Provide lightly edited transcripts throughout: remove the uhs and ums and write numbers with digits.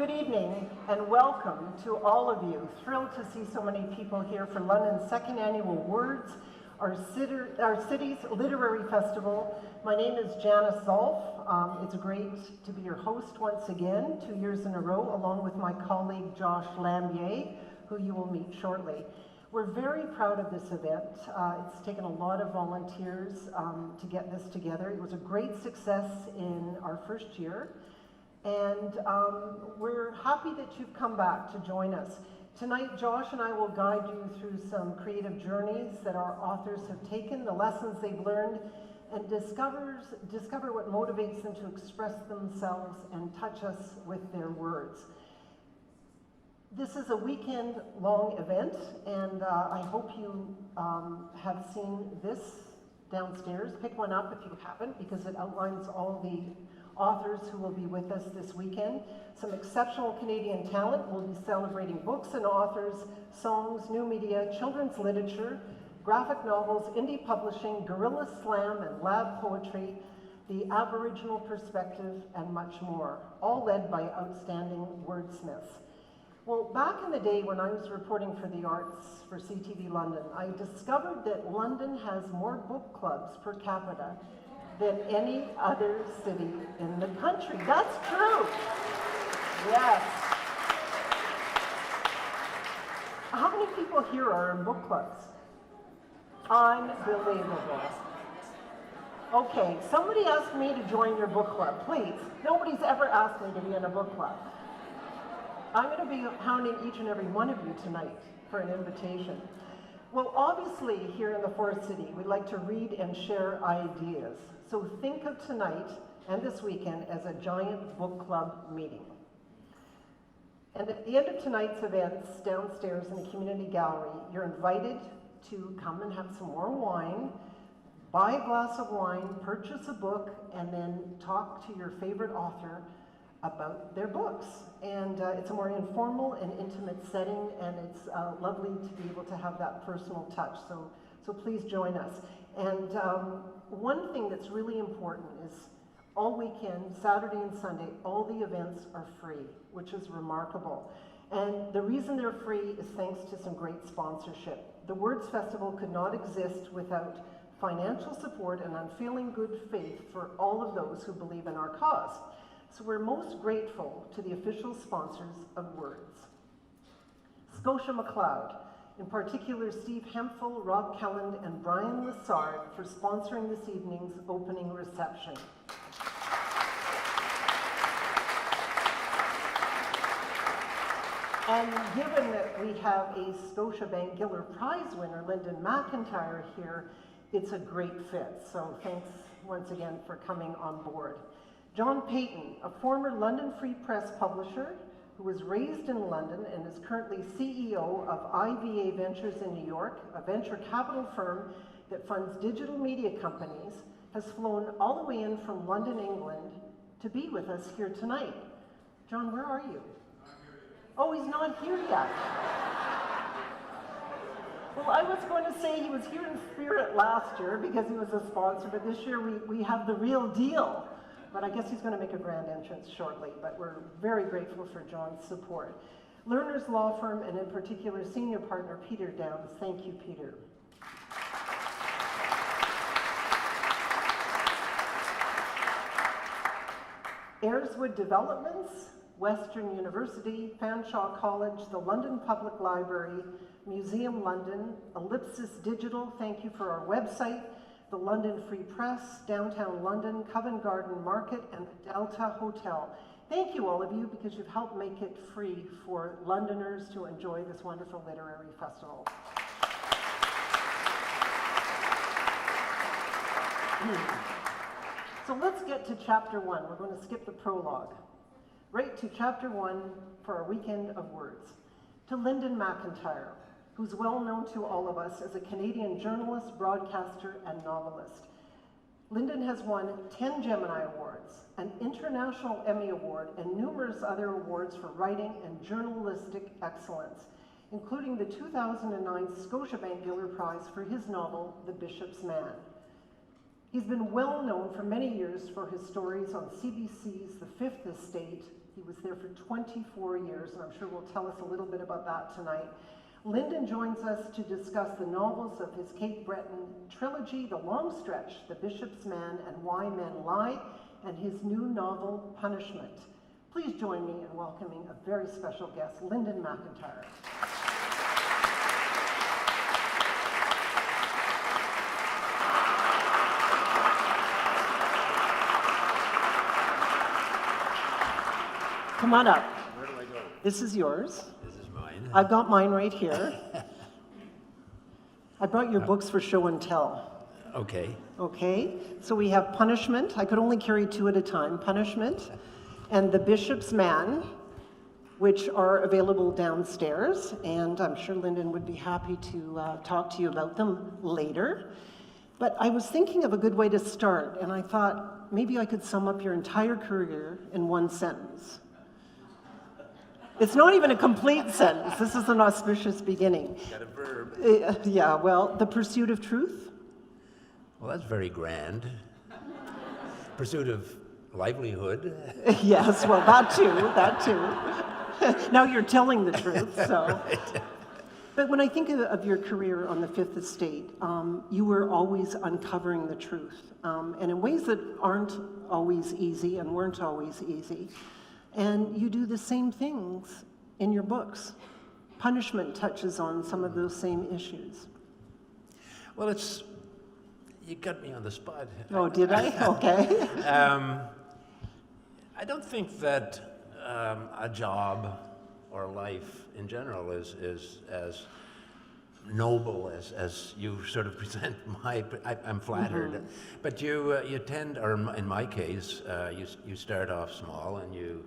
Good evening and welcome to all of you. Thrilled to see so many people here for London's second annual Words, our city's literary festival. My name is Janice Zolf. It's great to be your host once again, 2 years in a row, along with my colleague Josh Lambier, who you will meet shortly. We're very proud of this event. It's taken a lot of volunteers to get this together. It was a great success in our first year. And we're happy that you've come back to join us. Tonight, Josh and I will guide you through some creative journeys that our authors have taken, the lessons they've learned, and discover what motivates them to express themselves and touch us with their words. This is a weekend-long event, and I hope you have seen this downstairs. Pick one up if you haven't, because it outlines all the authors who will be with us this weekend. Some exceptional Canadian talent will be celebrating books and authors, songs, new media, children's literature, graphic novels, indie publishing, guerrilla slam and lab poetry, the Aboriginal perspective, and much more, all led by outstanding wordsmiths. Well, back in the day when I was reporting for the arts for CTV London, I discovered that London has more book clubs per capita than any other city in the country. That's true. Yes. How many people here are in book clubs? Unbelievable. Okay, somebody asked me to join your book club, please. Nobody's ever asked me to be in a book club. I'm going to be hounding each and every one of you tonight for an invitation. Well, obviously, here in the Forest City, we like to read and share ideas. So think of tonight and this weekend as a giant book club meeting. And at the end of tonight's events, downstairs in the community gallery, you're invited to come and have some more wine, buy a glass of wine, purchase a book, and then talk to your favorite author about their books. And it's a more informal and intimate setting, and it's lovely to be able to have that personal touch. So please join us. And one thing that's really important is all weekend, Saturday and Sunday, all the events are free, which is remarkable. And the reason they're free is thanks to some great sponsorship. The Words Festival could not exist without financial support and unfailing good faith for all of those who believe in our cause. So we're most grateful to the official sponsors of Words. Scotia McLeod, in particular Steve Hemphill, Rob Kelland, and Brian Lessard for sponsoring this evening's opening reception. And given that we have a Scotiabank Giller Prize-winner, Linden MacIntyre, here, it's a great fit. So thanks once again for coming on board. John Payton, a former London Free Press publisher who was raised in London and is currently CEO of IVA Ventures in New York, a venture capital firm that funds digital media companies, has flown all the way in from London, England to be with us here tonight. John, where are you? Oh, he's not here yet. Well, I was going to say he was here in spirit last year because he was a sponsor, but this year we have the real deal. But I guess he's going to make a grand entrance shortly, but we're very grateful for John's support. Lerner's Law Firm, and in particular, senior partner Peter Downs. Thank you, Peter. Ayreswood Developments, Western University, Fanshawe College, the London Public Library, Museum London, Ellipsis Digital, thank you for our website, the London Free Press, Downtown London, Covent Garden Market, and the Delta Hotel. Thank you, all of you, because you've helped make it free for Londoners to enjoy this wonderful literary festival. So let's get to chapter 1. We're going to skip the prologue. Right to chapter 1 for our weekend of words. To Linden MacIntyre, who's well known to all of us as a Canadian journalist, broadcaster, and novelist. Linden has won 10 Gemini Awards, an International Emmy Award, and numerous other awards for writing and journalistic excellence, including the 2009 Scotiabank Giller Prize for his novel, The Bishop's Man. He's been well known for many years for his stories on CBC's The Fifth Estate. He was there for 24 years, and I'm sure will tell us a little bit about that tonight. Linden joins us to discuss the novels of his Cape Breton trilogy, The Long Stretch, The Bishop's Man, and Why Men Lie, and his new novel, Punishment. Please join me in welcoming a very special guest, Linden MacIntyre. Come on up. Where do I go? This is yours. This is mine. I've got mine right here. I brought your books for show and tell. Okay. Okay, so we have Punishment. I could only carry 2 at a time. Punishment and The Bishop's Man, which are available downstairs. And I'm sure Linden would be happy to talk to you about them later. But I was thinking of a good way to start, and I thought maybe I could sum up your entire career in one sentence. It's not even a complete sentence. This is an auspicious beginning. Got a verb. Yeah, well, The Pursuit of Truth. Well, that's very grand. Pursuit of livelihood. Yes, well, that too. Now you're telling the truth, so. Right. But when I think of your career on the Fifth Estate, you were always uncovering the truth, and in ways that aren't always easy and weren't always easy. And you do the same things in your books. Punishment touches on some of those same issues. Well, you got me on the spot. Oh, did I? Okay. I don't think that a job or life in general is as noble as you sort of present I'm flattered. Mm-hmm. But you tend, or in my case, you start off small and you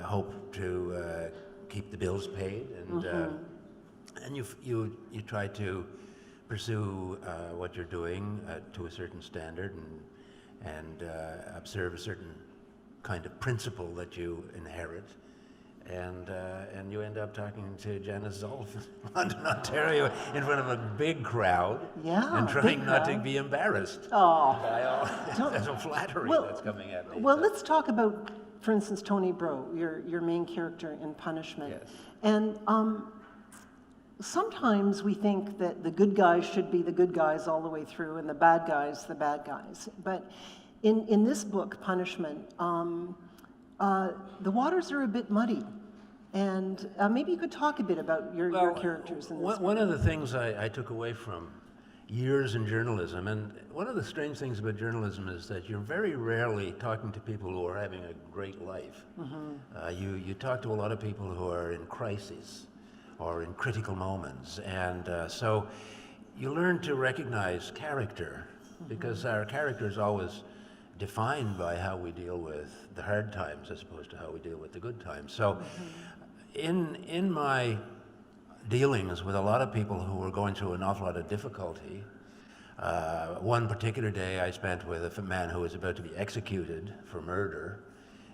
hope to keep the bills paid, and and you try to pursue what you're doing to a certain standard, and observe a certain kind of principle that you inherit. And you end up talking to Janice Zolf in London, Ontario, in front of a big crowd, and trying not to be embarrassed by all the flattery that's coming at me. Well, let's talk about, for instance, Tony Bro, your main character in Punishment. Yes. And sometimes we think that the good guys should be the good guys all the way through, and the bad guys, the bad guys. But in this book, Punishment, the waters are a bit muddy, and maybe you could talk a bit about your characters in this. One of the things I took away from years in journalism, and one of the strange things about journalism is that you're very rarely talking to people who are having a great life. Mm-hmm. You talk to a lot of people who are in crises or in critical moments, and so you learn to recognize character, because our character is always defined by how we deal with the hard times as opposed to how we deal with the good times. So in my dealings with a lot of people who were going through an awful lot of difficulty, one particular day I spent with a man who was about to be executed for murder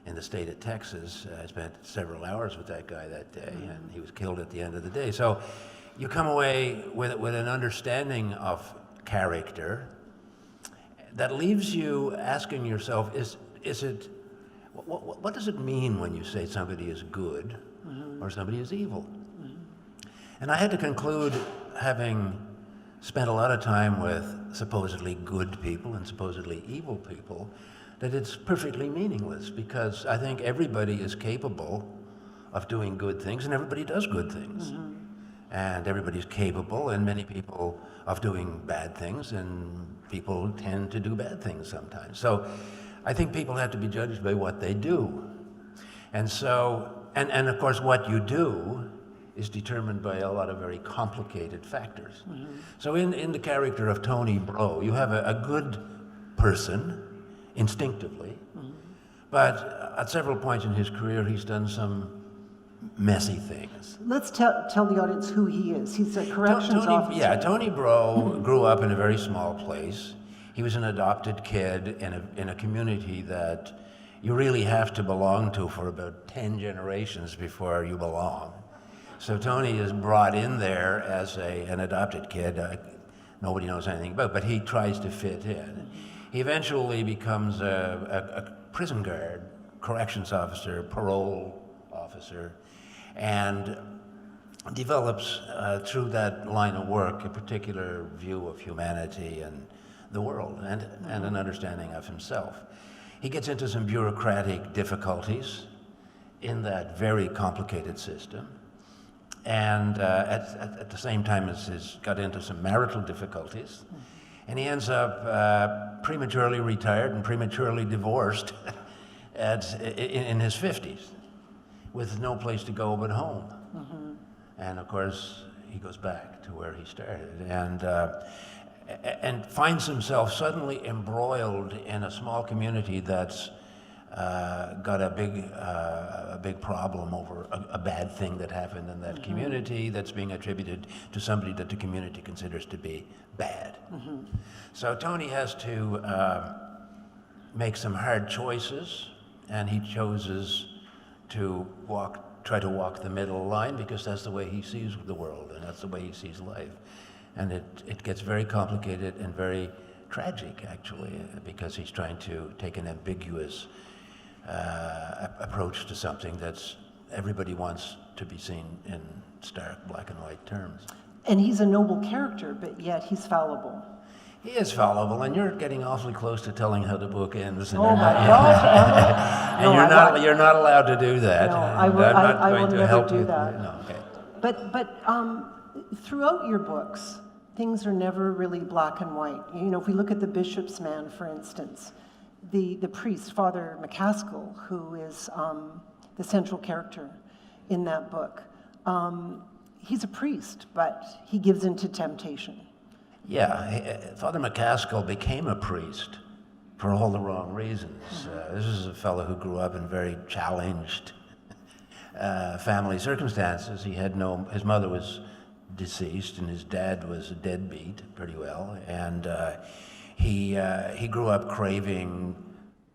in the state of Texas. I spent several hours with that guy that day, and he was killed at the end of the day. So you come away with an understanding of character that leaves you asking yourself, what does it mean when you say somebody is good or somebody is evil? And I had to conclude, having spent a lot of time with supposedly good people and supposedly evil people, that it's perfectly meaningless, because I think everybody is capable of doing good things, and everybody does good things. And everybody's capable, and many people, of doing bad things, and people tend to do bad things sometimes. So I think people have to be judged by what they do. And so, and of course what you do is determined by a lot of very complicated factors. So in the character of Tony Bro, you have a good person, instinctively, but at several points in his career he's done some messy things. Let's tell the audience who he is. He's a corrections officer. Yeah, Tony Bro grew up in a very small place. He was an adopted kid in a community that you really have to belong to for about 10 generations before you belong. So Tony is brought in there as an adopted kid. Nobody knows anything about, but he tries to fit in. He eventually becomes a prison guard corrections officer, parole officer, and develops through that line of work a particular view of humanity and the world, and an understanding of himself. He gets into some bureaucratic difficulties in that very complicated system, and at the same time as he's got into some marital difficulties, and he ends up prematurely retired and prematurely divorced in his 50s, with no place to go but home. And of course, he goes back to where he started, and finds himself suddenly embroiled in a small community that's got a big problem over a bad thing that happened in that community that's being attributed to somebody that the community considers to be bad. So Tony has to make some hard choices, and he chooses to try to walk the middle line, because that's the way he sees the world and that's the way he sees life. And it gets very complicated and very tragic, actually, because he's trying to take an ambiguous approach to something that's everybody wants to be seen in stark black and white terms. And he's a noble character, but yet he's fallible. He is fallible, and you're getting awfully close to telling how the book ends. And Oh my gosh, Emily! And you're not allowed to do that. No, I will never do that. No, okay. But throughout your books, things are never really black and white. You know, if we look at the Bishop's Man, for instance, the priest, Father McCaskill, who is the central character in that book, he's a priest, but he gives in to temptation. Yeah, Father McCaskill became a priest for all the wrong reasons. This is a fellow who grew up in very challenged family circumstances. His mother was deceased, and his dad was a deadbeat, pretty well, and he grew up craving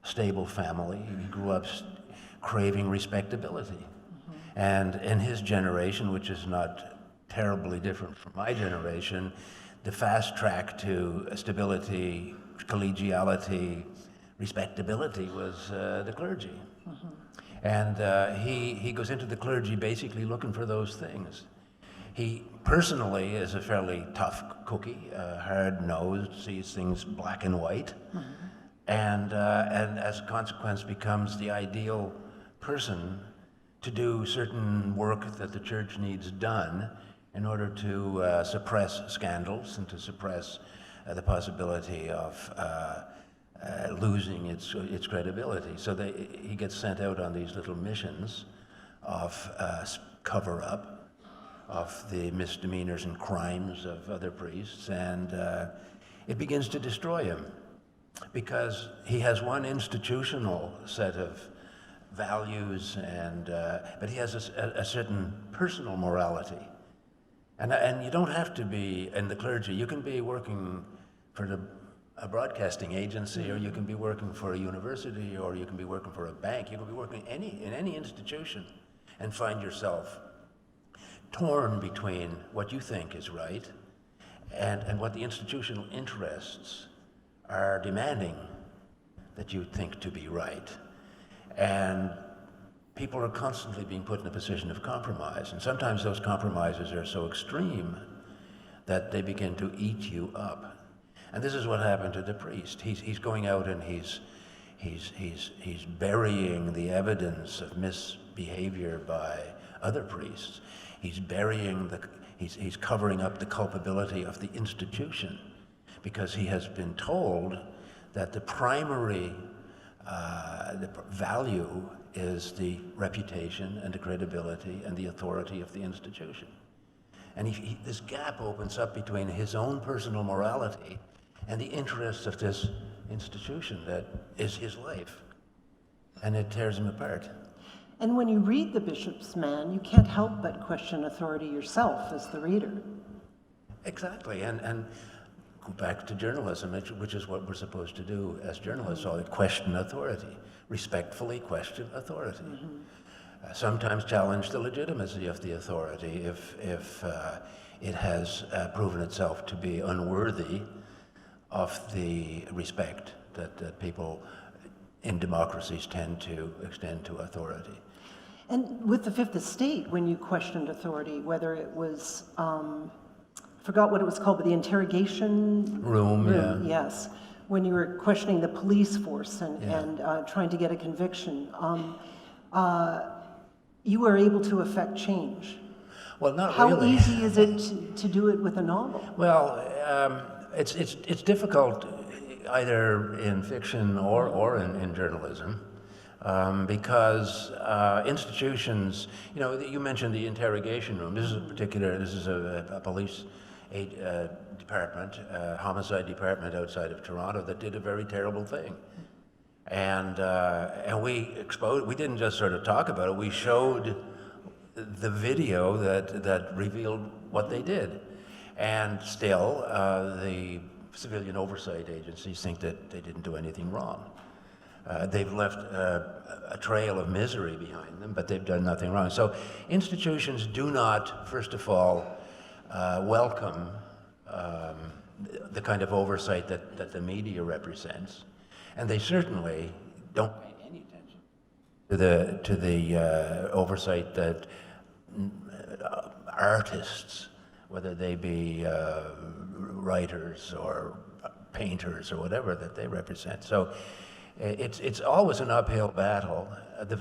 stable family. He grew up craving respectability. And in his generation, which is not terribly different from my generation, the fast track to stability, collegiality, respectability was the cleargy. And he goes into the clergy basically looking for those things. He personally is a fairly tough cookie, hard-nosed, sees things black and white, and as a consequence becomes the ideal person to do certain work that the church needs done in order to suppress scandals and to suppress the possibility of losing its credibility. So he gets sent out on these little missions of cover-up of the misdemeanors and crimes of other priests, and it begins to destroy him, because he has one institutional set of values, but he has a certain personal morality. And you don't have to be in the clergy. You can be working for a broadcasting agency, or you can be working for a university, or you can be working for a bank. You can be working in any institution and find yourself torn between what you think is right and what the institutional interests are demanding that you think to be right. And people are constantly being put in a position of compromise, and sometimes those compromises are so extreme that they begin to eat you up. And this is what happened to the priest. He's going out and he's burying the evidence of misbehavior by other priests. He's covering up the culpability of the institution, because he has been told that the primary value is the reputation and the credibility and the authority of the institution. And this gap opens up between his own personal morality and the interests of this institution that is his life. And it tears him apart. And when you read The Bishop's Man, you can't help but question authority yourself as the reader. Exactly, and go back to journalism, which is what we're supposed to do as journalists, all question authority, respectfully question authority. Sometimes challenge the legitimacy of the authority if it has proven itself to be unworthy of the respect that people in democracies tend to extend to authority. And with the Fifth Estate, when you questioned authority, whether it was, forgot what it was called, but the interrogation room, yeah. Yes, when you were questioning the police force and trying to get a conviction, you were able to affect change. Well, not How really. easy is it to do it with a novel? Well, it's difficult either in fiction or in journalism. Because institutions, you mentioned the interrogation room. This is a police department, homicide department outside of Toronto that did a very terrible thing. And we didn't just sort of talk about it, we showed the video that revealed what they did. And still, the civilian oversight agencies think that they didn't do anything wrong. They've left a trail of misery behind them, but they've done nothing wrong. So institutions do not, first of all, welcome the kind of oversight that the media represents, and they certainly don't pay any attention to the oversight that artists, whether they be writers or painters or whatever that they represent. So it's always an uphill battle. The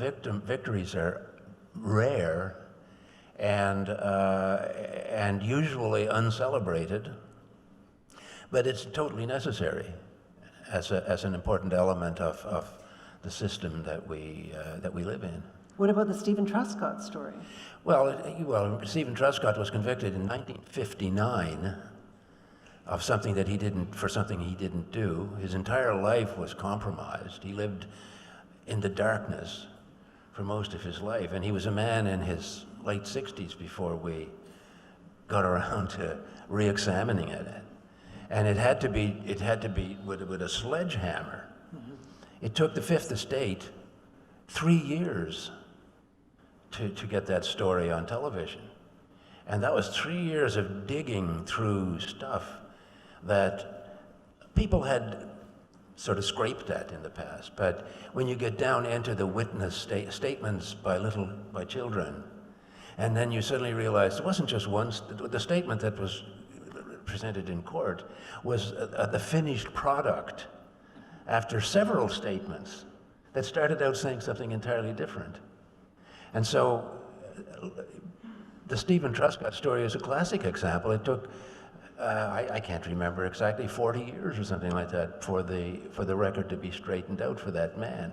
victories are rare and usually uncelebrated, but it's totally necessary as an important element of the system that we live in. What about the Stephen Truscott story? Well, Stephen Truscott was convicted in 1959 of something he didn't do. His entire life was compromised. He lived in the darkness for most of his life, and he was a man in his late 60s before we got around to re-examining it. And it had to be with a sledgehammer. Mm-hmm. It took the Fifth Estate 3 years to get that story on television. And that was 3 years of digging through stuff that people had sort of scraped at in the past. But when you get down into the witness statements by children, and then you suddenly realize it wasn't just one, the statement that was presented in court was the finished product after several statements that started out saying something entirely different. And so the Stephen Truscott story is a classic example. It took I can't remember exactly, 40 years or something like that for the record to be straightened out for that man.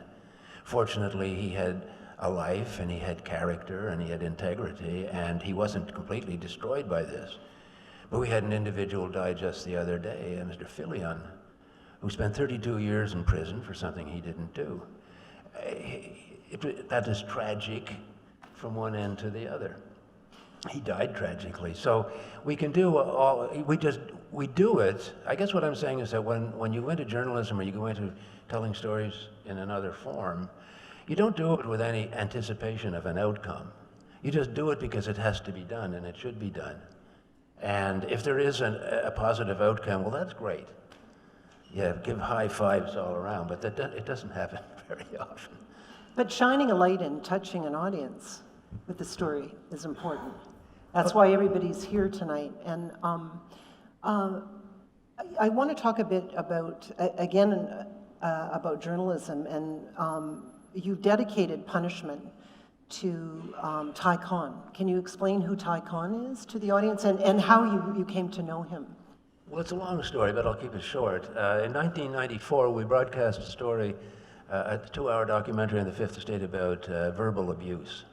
Fortunately, he had a life and he had character and he had integrity and he wasn't completely destroyed by this. But we had an individual die just the other day, Mr. Fillion, who spent 32 years in prison for something he didn't do. That is tragic from one end to the other. He died tragically. So we can do we do it. I guess what I'm saying is that when you go into journalism or you go into telling stories in another form, you don't do it with any anticipation of an outcome. You just do it because it has to be done and it should be done. And if there is a positive outcome, well, that's great. Yeah, give high fives all around, but it doesn't happen very often. But shining a light and touching an audience with the story is important. That's why everybody's here tonight. And I want to talk a bit about, about journalism. And you've dedicated punishment to Ty Cohn. Can you explain who Ty Cohn is to the audience and how you came to know him? Well, it's a long story, but I'll keep it short. In 1994, we broadcast a story, a 2-hour documentary in the Fifth Estate about verbal abuse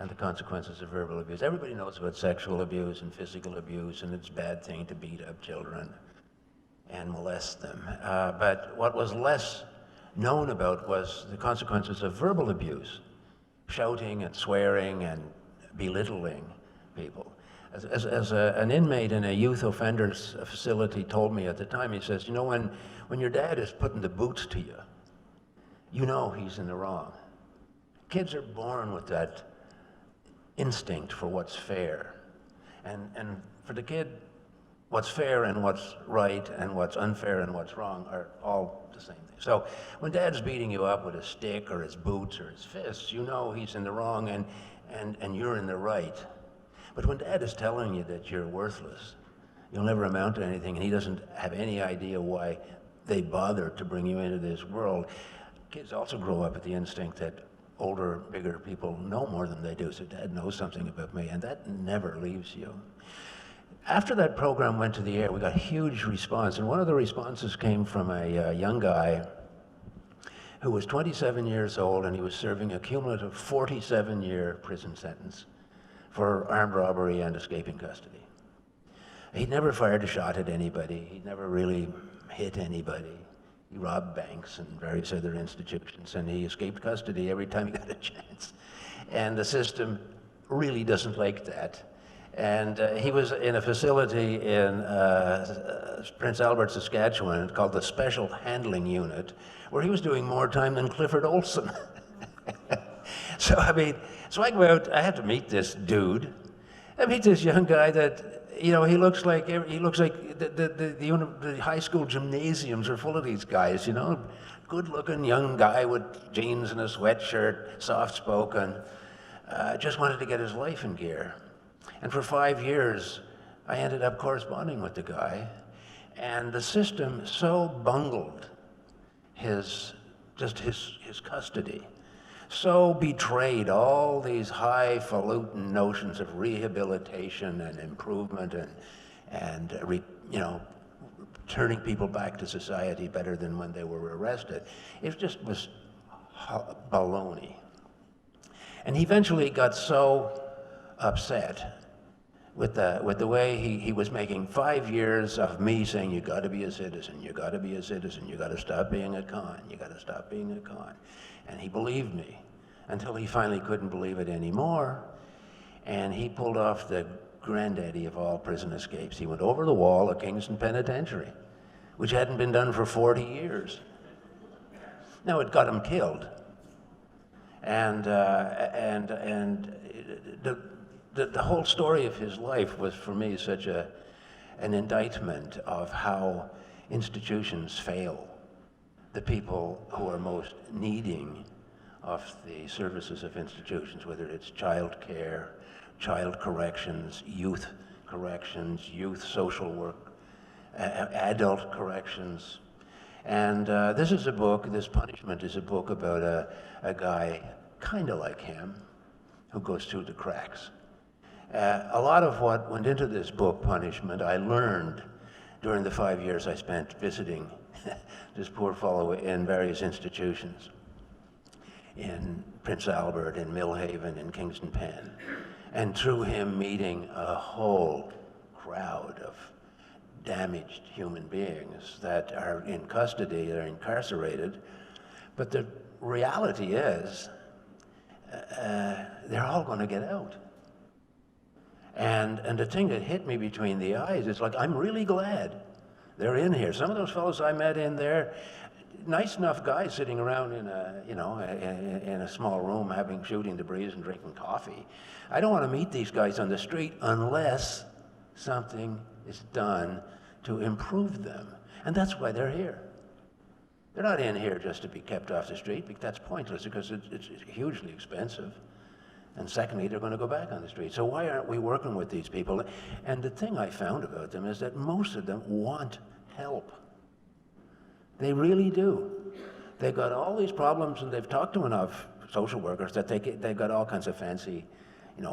and the consequences of verbal abuse. Everybody knows about sexual abuse and physical abuse, and it's a bad thing to beat up children and molest them. But what was less known about was the consequences of verbal abuse, shouting and swearing and belittling people. As an inmate in a youth offenders facility told me at the time, he says, when your dad is putting the boots to you, you know he's in the wrong. Kids are born with that instinct for what's fair. And for the kid, what's fair and what's right and what's unfair and what's wrong are all the same thing. So when Dad's beating you up with a stick or his boots or his fists, you know he's in the wrong and you're in the right. But when Dad is telling you that you're worthless, you'll never amount to anything, and he doesn't have any idea why they bother to bring you into this world. Kids also grow up with the instinct that older, bigger people know more than they do, so Dad knows something about me, and that never leaves you. After that program went to the air, we got huge response, and one of the responses came from a young guy who was 27 years old, and he was serving a cumulative 47-year prison sentence for armed robbery and escaping custody. He'd never fired a shot at anybody. He'd never really hit anybody. He robbed banks and various other institutions, and he escaped custody every time he got a chance. And the system really doesn't like that. And he was in a facility in Prince Albert, Saskatchewan, called the Special Handling Unit, where he was doing more time than Clifford Olson. So I go out, I have to meet this dude. I meet this young guy that, he looks like the high school gymnasiums are full of these guys, good-looking young guy with jeans and a sweatshirt, soft-spoken, just wanted to get his life in gear. And for 5 years, I ended up corresponding with the guy, and the system so bungled his custody, so betrayed all these highfalutin notions of rehabilitation and improvement and turning people back to society better than when they were arrested. It just was baloney. And he eventually got so upset with the way he was making 5 years of me saying, you got to be a citizen, you got to be a citizen, you got to stop being a con, you got to stop being a con. And he believed me until he finally couldn't believe it anymore. And he pulled off the granddaddy of all prison escapes. He went over the wall at Kingston Penitentiary, which hadn't been done for 40 years. Now, it got him killed. And the whole story of his life was, for me, such an indictment of how institutions fail the people who are most needing of the services of institutions, whether it's child care, child corrections, youth social work, adult corrections. And this Punishment is a book about a guy kind of like him who goes through the cracks. A lot of what went into this book, Punishment, I learned during the 5 years I spent visiting this poor fellow in various institutions, in Prince Albert, in Millhaven, in Kingston Pen, and through him meeting a whole crowd of damaged human beings that are in custody, they're incarcerated, but the reality is they're all going to get out. And the thing that hit me between the eyes is like, I'm really glad they're in here. Some of those fellows I met in there, nice enough guys sitting around in a small room shooting the breeze and drinking coffee. I don't want to meet these guys on the street unless something is done to improve them. And that's why they're here. They're not in here just to be kept off the street, because that's pointless, because it's hugely expensive. And secondly, they're going to go back on the street. So why aren't we working with these people? And the thing I found about them is that most of them want help. They really do. They've got all these problems, and they've talked to enough social workers that they've got all kinds of fancy,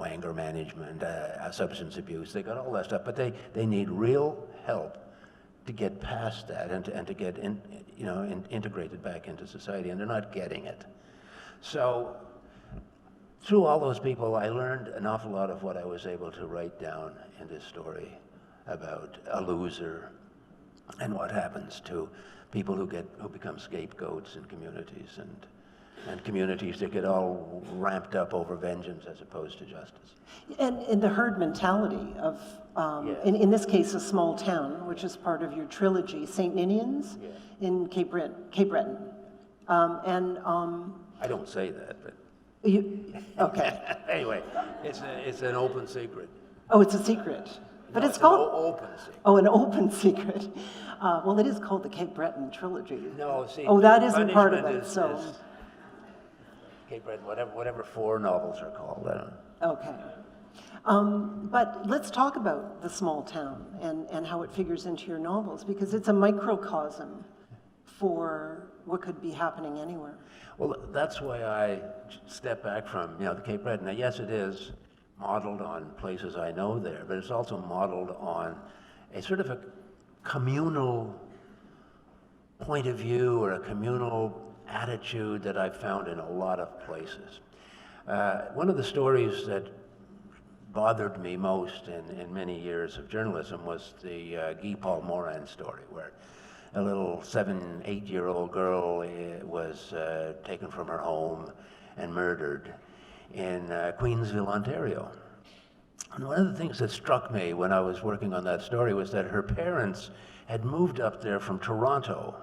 anger management, substance abuse. They got all that stuff, but they need real help to get past that and to get integrated back into society, and they're not getting it. So through all those people, I learned an awful lot of what I was able to write down in this story about a loser and what happens to people who become scapegoats in communities, and communities that get all ramped up over vengeance as opposed to justice. And the herd mentality of, Yes. in this case, a small town, which is part of your trilogy, St. Ninians, Yes. in Cape Breton. I don't say that, but Okay. anyway, it's an open secret. Oh, it's a secret. But No, it's called... open secret. Oh, an open secret. Well, it is called the Cape Breton trilogy. No, see. Oh, that isn't part of Punishment it, so... is Cape Breton, whatever 4 novels are called. I don't know. Okay. But let's talk about the small town and how it figures into your novels, because it's a microcosm for what could be happening anywhere. Well, that's why I step back from, the Cape Breton. Now, yes, it is modeled on places I know there, but it's also modeled on a sort of a communal point of view or a communal attitude that I've found in a lot of places. One of the stories that bothered me most in many years of journalism was the Guy Paul Morin story, where a little 7, 8-year-old girl was taken from her home and murdered in Queensville, Ontario. And one of the things that struck me when I was working on that story was that her parents had moved up there from Toronto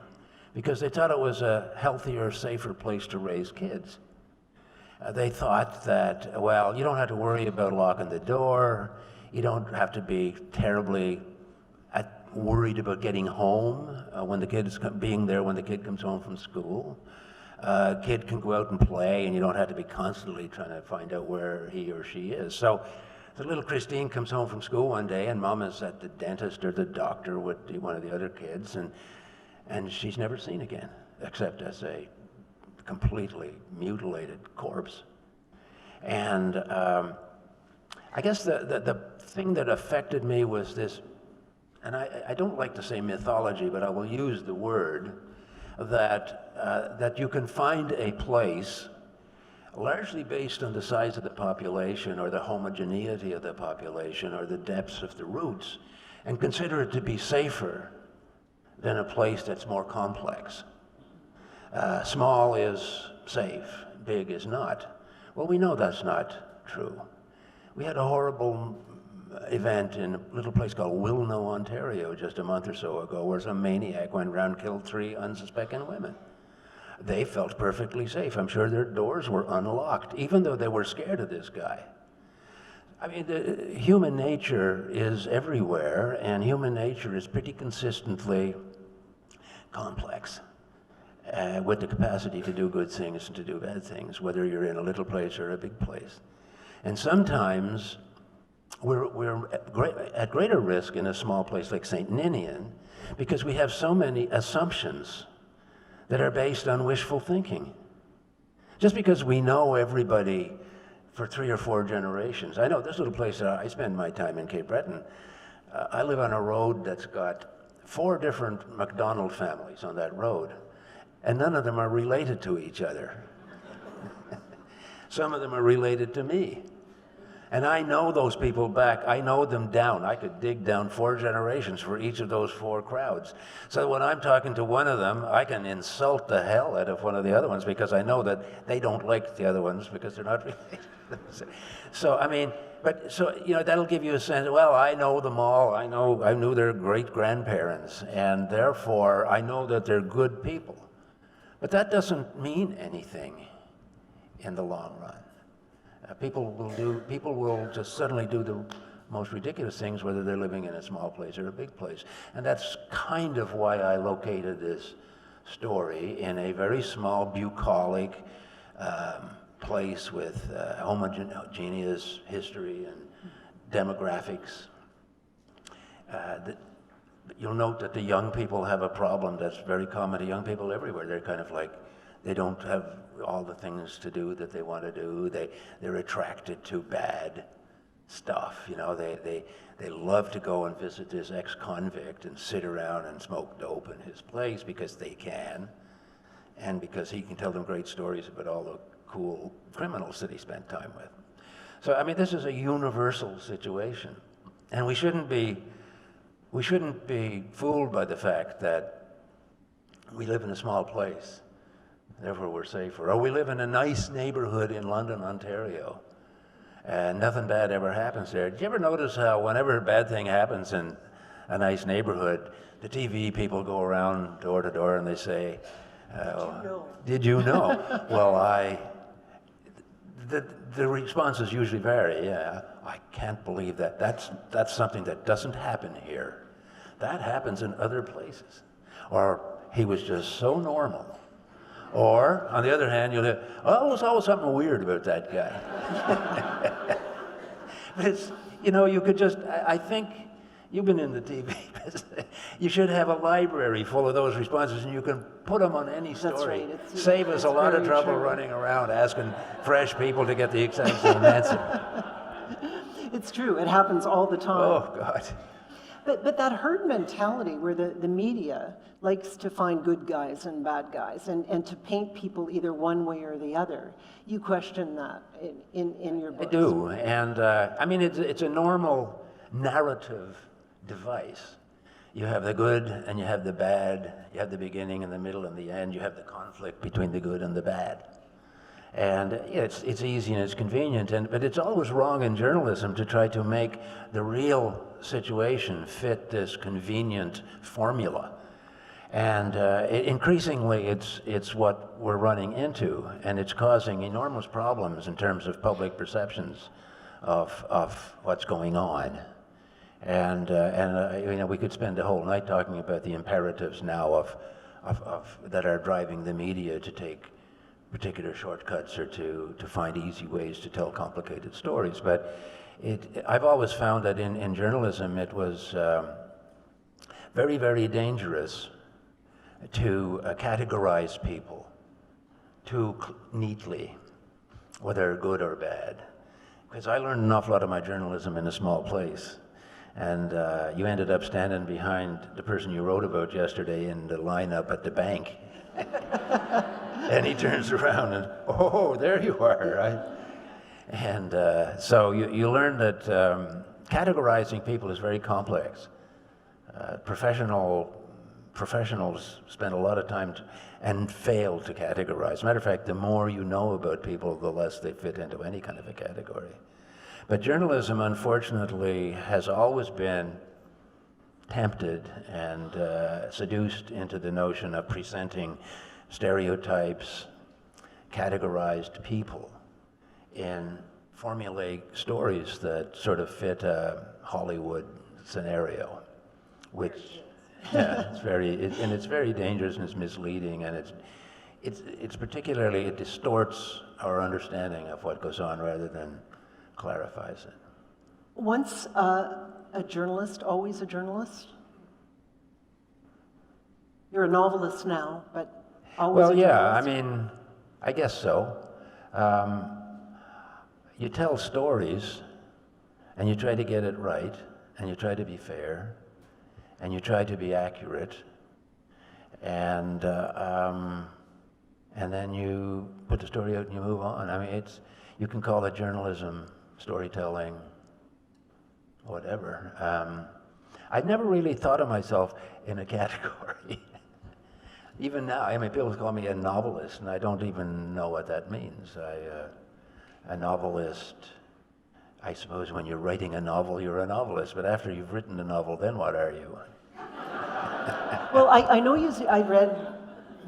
because they thought it was a healthier, safer place to raise kids. They thought that, well, you don't have to worry about locking the door, you don't have to be terribly worried about getting home when the kid is being there when the kid comes home from school. Kid can go out and play, and you don't have to be constantly trying to find out where he or she is. So the little Christine comes home from school one day, and Mom is at the dentist or the doctor with one of the other kids, and she's never seen again, except as a completely mutilated corpse. And I guess the thing that affected me was this, and I don't like to say mythology, but I will use the word, that you can find a place largely based on the size of the population or the homogeneity of the population or the depths of the roots, and consider it to be safer than a place that's more complex. Small is safe, big is not. Well, we know that's not true. We had a horrible event in a little place called Wilno, Ontario, just a month or so ago, where some maniac went around and killed 3 unsuspecting women. They felt perfectly safe. I'm sure their doors were unlocked, even though they were scared of this guy. I mean, human nature is everywhere, and human nature is pretty consistently complex, with the capacity to do good things and to do bad things, whether you're in a little place or a big place. And sometimes we're at greater risk in a small place like St. Ninian because we have so many assumptions that are based on wishful thinking. Just because we know everybody for 3 or 4 generations. I know this little place that I spend my time in Cape Breton. I live on a road that's got 4 different MacDonald families on that road, and none of them are related to each other. Some of them are related to me. And I know those people back, I know them down. I could dig down 4 generations for each of those 4 crowds. So when I'm talking to one of them, I can insult the hell out of one of the other ones because I know that they don't like the other ones because they're not related. So, I mean, that'll give you a sense, well, I know them all. I knew their great-grandparents, and therefore I know that they're good people. But that doesn't mean anything in the long run. People will just suddenly do the most ridiculous things, whether they're living in a small place or a big place. And that's kind of why I located this story in a very small, bucolic place with homogeneous history and demographics. You'll note that the young people have a problem that's very common to young people everywhere. They're kind of like, they don't have all the things to do that they want to do. They're attracted to bad stuff. They love to go and visit this ex-convict and sit around and smoke dope in his place because they can, and because he can tell them great stories about all the cool criminals that he spent time with. So, I mean, this is a universal situation, and we shouldn't be fooled by the fact that we live in a small place. Therefore, we're safer. Or we live in a nice neighborhood in London, Ontario, and nothing bad ever happens there. Did you ever notice how whenever a bad thing happens in a nice neighborhood, the TV people go around door to door and they say, did you know? Well, the responses usually vary, yeah. I can't believe that. That's something that doesn't happen here. That happens in other places. Or he was just so normal. Or, on the other hand, you'll hear, oh, there's always something weird about that guy. But it's, you could just, I think, you've been in the TV business. You should have a library full of those responses, and you can put them on any story. That's right. Save us a lot of trouble true. running around asking fresh people to get the exact same answer. It's true. It happens all the time. Oh, God. But that herd mentality where the media likes to find good guys and bad guys and to paint people either one way or the other, you question that in your books. I do, and I mean, it's a normal narrative device. You have the good and you have the bad, you have the beginning and the middle and the end, you have the conflict between the good and the bad. And it's easy and it's convenient, but it's always wrong in journalism to try to make the real situation fit this convenient formula. And increasingly, it's what we're running into, and it's causing enormous problems in terms of public perceptions of what's going on. And we could spend the whole night talking about the imperatives now that are driving the media to take particular shortcuts or to find easy ways to tell complicated stories. But I've always found that in journalism it was very, very dangerous to categorize people too neatly, whether good or bad. Because I learned an awful lot of my journalism in a small place. And you ended up standing behind the person you wrote about yesterday in the lineup at the bank. And he turns around and, oh, there you are, right? And so you learn that categorizing people is very complex. Professionals spend a lot of time and fail to categorize. Matter of fact, the more you know about people, the less they fit into any kind of a category. But journalism, unfortunately, has always been tempted and seduced into the notion of presenting stereotypes, categorized people in formulaic stories that sort of fit a Hollywood scenario, which it's very dangerous and it's misleading, and it's particularly, it distorts our understanding of what goes on rather than clarifies it. Once a journalist, always a journalist? You're a novelist now, but always Well, a yeah, journalist? I mean, I guess so. You tell stories, and you try to get it right, and you try to be fair, and you try to be accurate, and then you put the story out and you move on. I mean, you can call it journalism, storytelling, whatever. I'd never really thought of myself in a category. Even now, I mean, people call me a novelist, and I don't even know what that means. A novelist, I suppose when you're writing a novel, you're a novelist, but after you've written a novel, then what are you? Well, I know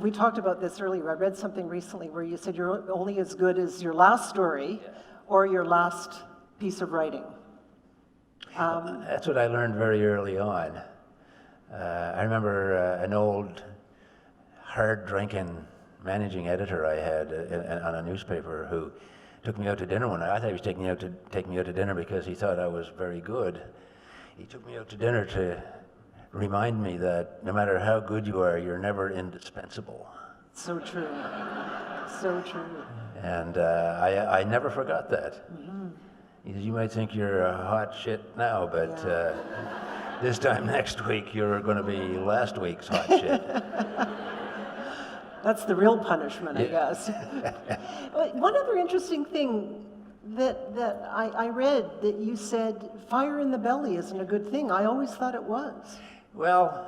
we talked about this earlier. I read something recently where you said you're only as good as your last story or your last piece of writing. That's what I learned very early on. I remember an old, hard-drinking managing editor I had on a newspaper who took me out to dinner one night. I thought he was taking me out to dinner because he thought I was very good. He took me out to dinner to remind me that no matter how good you are, you're never indispensable. So true. So true. And I never forgot that. Mm-hmm. He says, you might think you're a hot shit now, but this time next week, you're going to be last week's hot shit. That's the real punishment, I guess. One other interesting thing that I read, that you said fire in the belly isn't a good thing. I always thought it was. Well,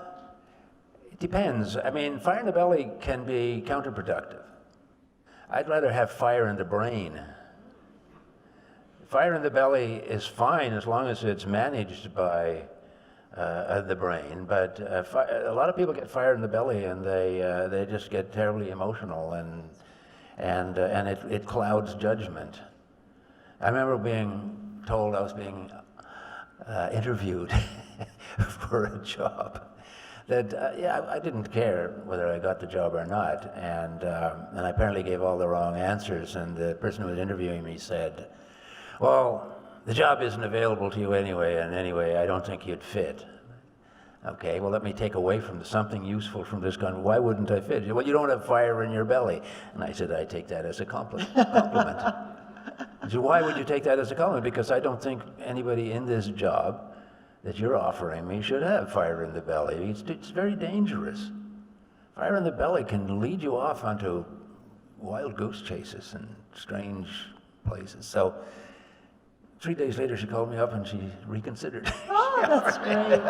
it depends. I mean, fire in the belly can be counterproductive. I'd rather have fire in the brain. Fire in the belly is fine as long as it's managed by the brain, but a lot of people get fire in the belly and they just get terribly emotional, and it clouds judgment. I remember being told I was being interviewed for a job, that I didn't care whether I got the job or not, and I apparently gave all the wrong answers, and the person who was interviewing me said, well, the job isn't available to you anyway, and anyway, I don't think you'd fit. Okay, well, let me take away from something useful from this gun. Why wouldn't I fit? Well, you don't have fire in your belly. And I said, I take that as a compliment. He said, why would you take that as a compliment? Because I don't think anybody in this job that you're offering me should have fire in the belly. It's very dangerous. Fire in the belly can lead you off onto wild goose chases and strange places. So 3 days later, she called me up and she reconsidered. Oh, that's great.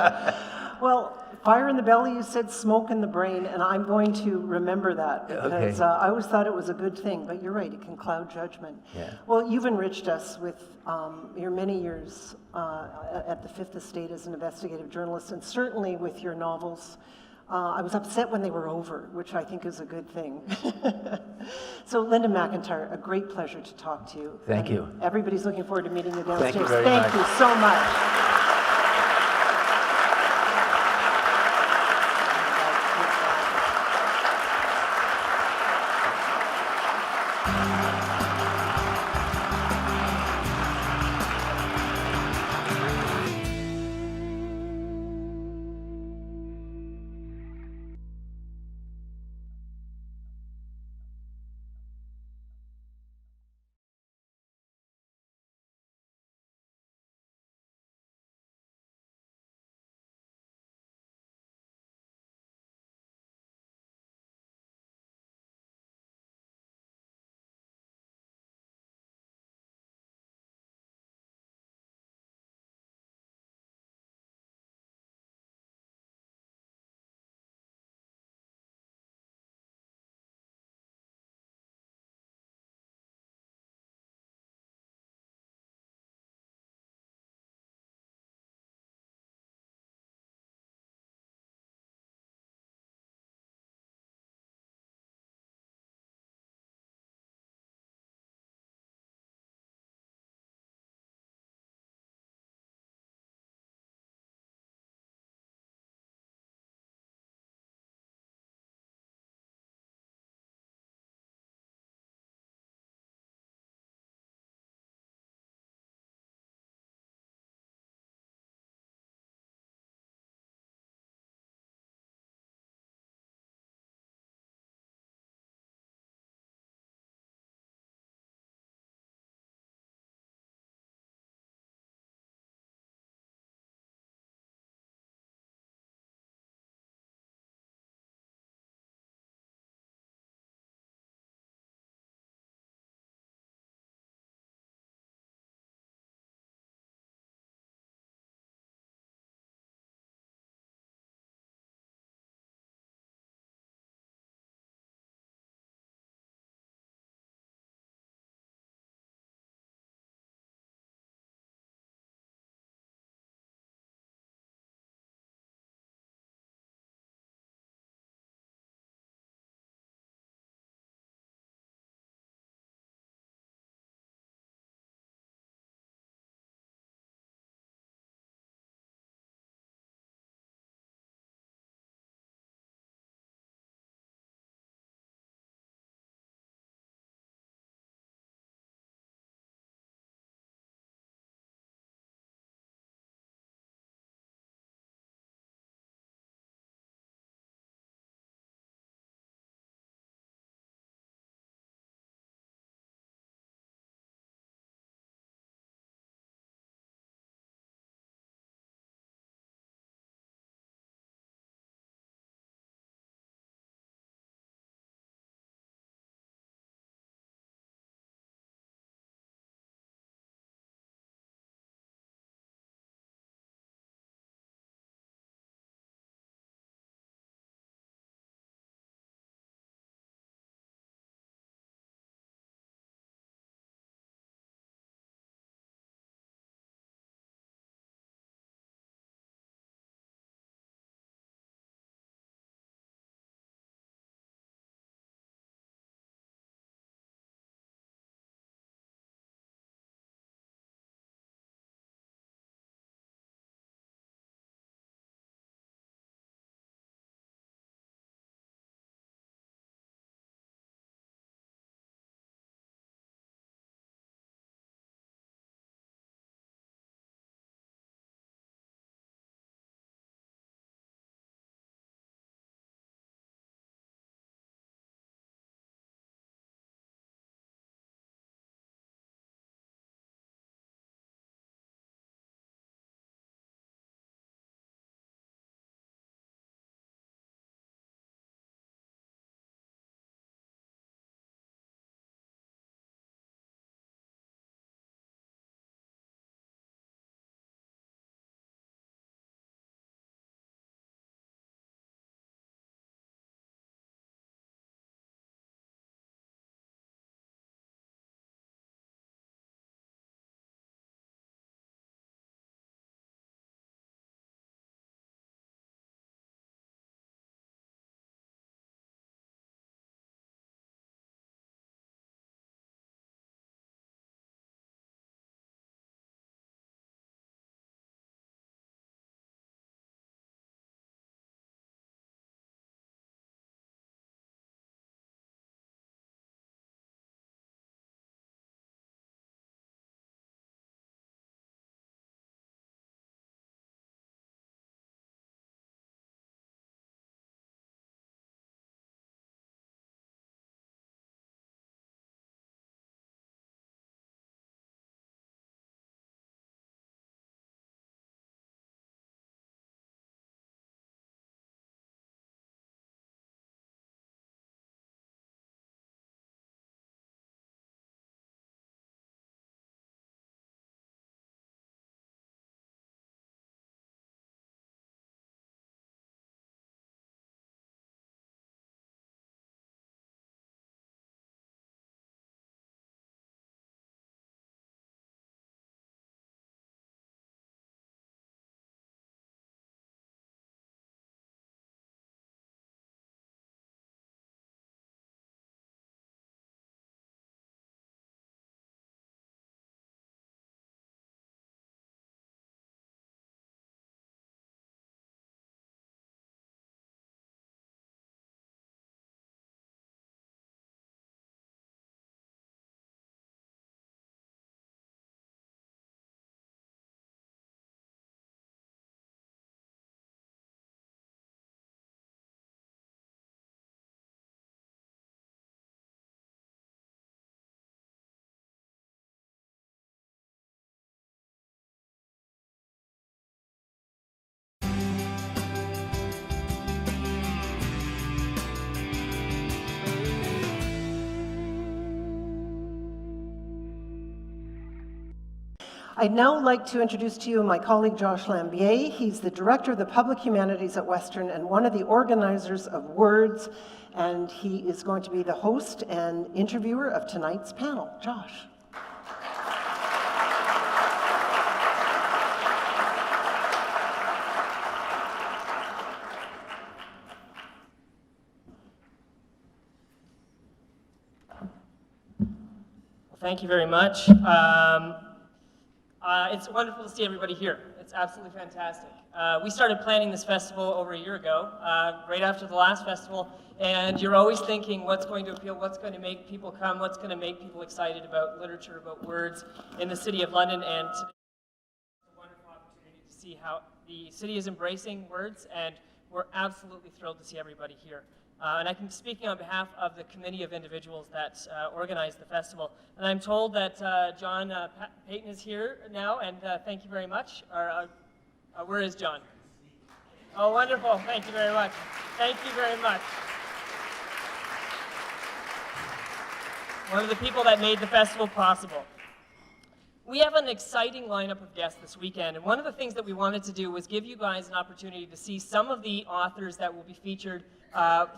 Well, fire in the belly, you said, smoke in the brain, and I'm going to remember that because I always thought it was a good thing, but you're right, it can cloud judgment. Yeah. Well, you've enriched us with your many years at the Fifth Estate as an investigative journalist, and certainly with your novels. I was upset when they were over, which I think is a good thing. So, Linden MacIntyre, a great pleasure to talk to you. Thank you. Everybody's looking forward to meeting you downstairs. Thank you very much. Thank you so much. I'd now like to introduce to you my colleague Josh Lambier. He's the Director of the Public Humanities at Western and one of the organizers of Words, and he is going to be the host and interviewer of tonight's panel. Josh. Thank you very much. It's wonderful to see everybody here. It's absolutely fantastic. We started planning this festival over a year ago, right after the last festival, and you're always thinking what's going to appeal, what's going to make people come, what's going to make people excited about literature, about words in the City of London, and today it's a wonderful opportunity to see how the city is embracing words, and we're absolutely thrilled to see everybody here. And I'm speaking on behalf of the committee of individuals that organized the festival. And I'm told that John Payton is here now, and thank you very much. Where is John? Oh, wonderful. Thank you very much. Thank you very much. One of the people that made the festival possible. We have an exciting lineup of guests this weekend, and one of the things that we wanted to do was give you guys an opportunity to see some of the authors that will be featured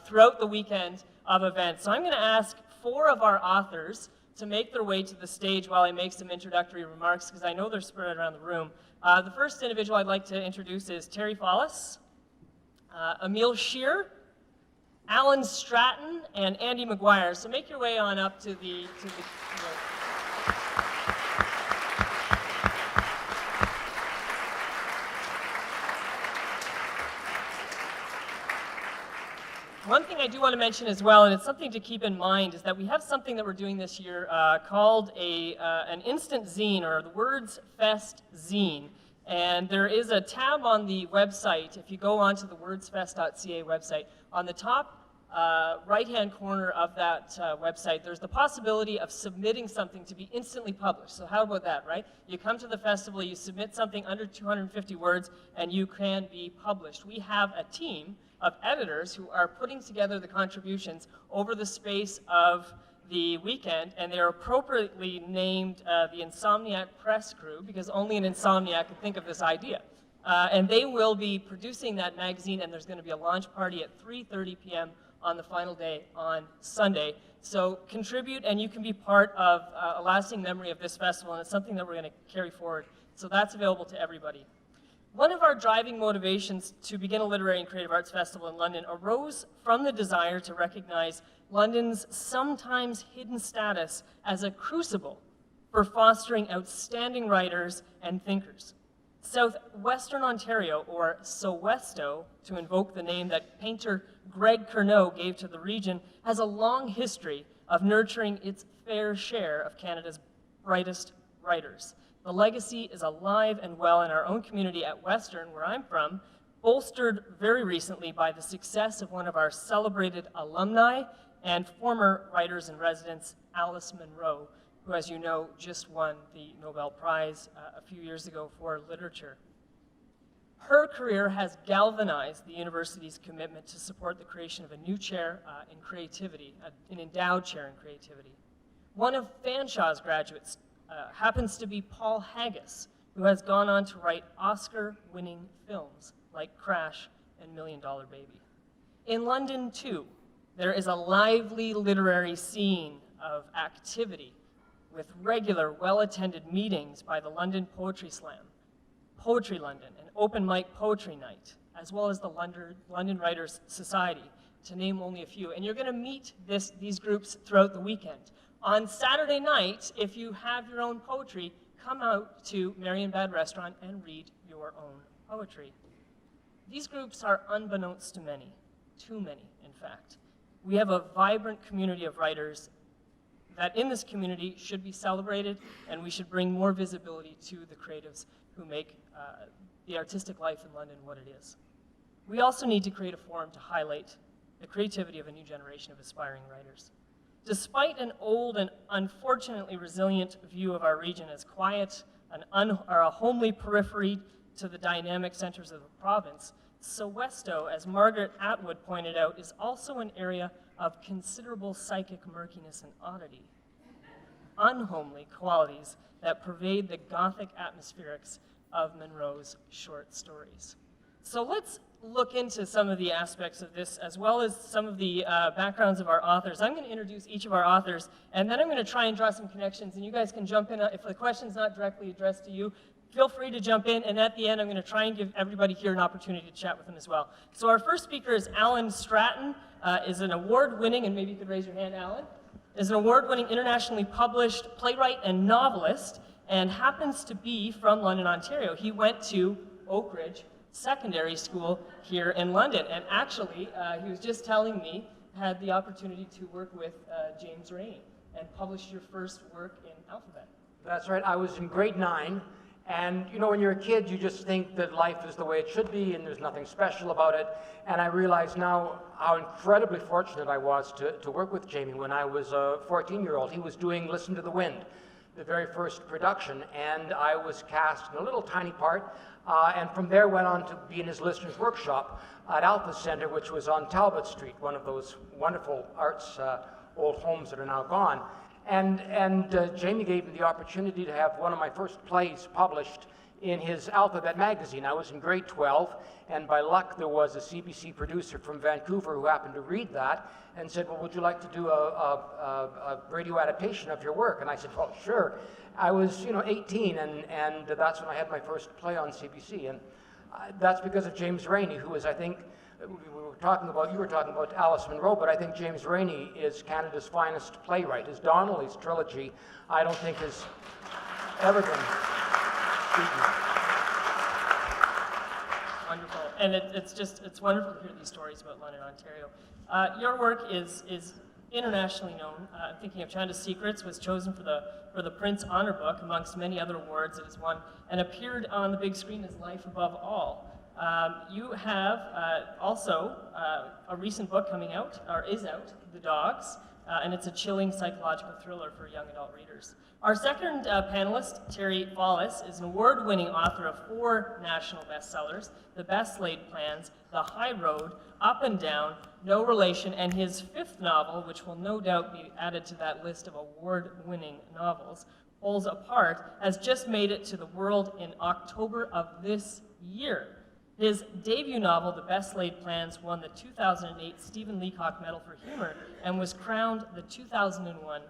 throughout the weekend of events. So I'm going to ask 4 of our authors to make their way to the stage while I make some introductory remarks, because I know they're spread around the room. The first individual I'd like to introduce is Terry Fallis, Emil Sher, Allan Stratton, and Andy McGuire. So make your way on up to the One thing I do want to mention as well, and it's something to keep in mind, is that we have something that we're doing this year called an instant zine, or the Words Fest zine. And there is a tab on the website. If you go onto the wordsfest.ca website, on the top right-hand corner of that website, there's the possibility of submitting something to be instantly published. So how about that, right? You come to the festival, you submit something under 250 words, and you can be published. We have a team of editors who are putting together the contributions over the space of the weekend, and they're appropriately named the Insomniac Press Crew, because only an Insomniac could think of this idea. And they will be producing that magazine, and there's going to be a launch party at 3:30 p.m. on the final day on Sunday. So contribute, and you can be part of a lasting memory of this festival, and it's something that we're going to carry forward. So that's available to everybody. One of our driving motivations to begin a literary and creative arts festival in London arose from the desire to recognize London's sometimes hidden status as a crucible for fostering outstanding writers and thinkers. Southwestern Ontario, or SOWESTO, to invoke the name that painter Greg Cournot gave to the region, has a long history of nurturing its fair share of Canada's brightest writers. The legacy is alive and well in our own community at Western, where I'm from, bolstered very recently by the success of one of our celebrated alumni and former writers-in-residence, Alice Munro, who, as you know, just won the Nobel Prize a few years ago for literature. Her career has galvanized the university's commitment to support the creation of a new chair in creativity, an endowed chair in creativity. One of Fanshaw's graduates happens to be Paul Haggis, who has gone on to write Oscar-winning films like Crash and $1 Million Baby. In London, too, there is a lively literary scene of activity with regular, well-attended meetings by the London Poetry Slam, Poetry London, and Open Mic Poetry Night, as well as the London Writers Society, to name only a few. And you're going to meet these groups throughout the weekend. On Saturday night, if you have your own poetry, come out to Marienbad Restaurant and read your own poetry. These groups are unbeknownst to many, too many, in fact. We have a vibrant community of writers that in this community should be celebrated, and we should bring more visibility to the creatives who make the artistic life in London what it is. We also need to create a forum to highlight the creativity of a new generation of aspiring writers. Despite an old and unfortunately resilient view of our region as quiet or a homely periphery to the dynamic centers of the province, SOWESTO, as Margaret Atwood pointed out, is also an area of considerable psychic murkiness and oddity. unhomely qualities that pervade the Gothic atmospherics of Monroe's short stories. So let's look into some of the aspects of this, as well as some of the backgrounds of our authors. I'm going to introduce each of our authors, and then I'm going to try and draw some connections, and you guys can jump in. If the question's not directly addressed to you, feel free to jump in, and at the end, I'm going to try and give everybody here an opportunity to chat with them as well. So our first speaker is Allan Stratton, is an award-winning, and maybe you could raise your hand, Allan, is an award-winning, internationally published playwright and novelist, and happens to be from London, Ontario. He went to Oak Ridge Secondary School here in London, and actually, he was just telling me, had the opportunity to work with James Rainey and published your first work in Alphabet. That's right. I was in grade 9, and you know, when you're a kid, you just think that life is the way it should be, and there's nothing special about it. And I realize now how incredibly fortunate I was to work with Jamie. When I was a 14-year-old, he was doing Listen to the Wind, the very first production, and I was cast in a little tiny part, and from there went on to be in his listener's workshop at Alpha Center, which was on Talbot Street, one of those wonderful arts old homes that are now gone. And Jamie gave me the opportunity to have one of my first plays published in his Alphabet magazine. I was in grade 12, and by luck there was a CBC producer from Vancouver who happened to read that and said, well, would you like to do a radio adaptation of your work? And I said, well, sure. I was 18, and that's when I had my first play on CBC. And that's because of James Rainey, who is, I think, you were talking about Alice Munro, but I think James Rainey is Canada's finest playwright. His Donnelly's trilogy, I don't think has ever been beaten. Wonderful, and it's wonderful to hear these stories about London, Ontario. Your work is internationally known. Thinking of Chanda's Secrets was chosen for the Prince Honor Book, amongst many other awards it has won, and appeared on the big screen as Life Above All. You have also a recent book coming out, or is out, The Dogs, and it's a chilling psychological thriller for young adult readers. Our second panelist, Terry Fallis, is an award-winning author of 4 national bestsellers, The Best Laid Plans, The High Road, Up and Down, No Relation, and his 5th novel, which will no doubt be added to that list of award-winning novels, Poles Apart, has just made it to the world in October of this year. His debut novel, The Best Laid Plans, won the 2008 Stephen Leacock Medal for Humor and was crowned the 2011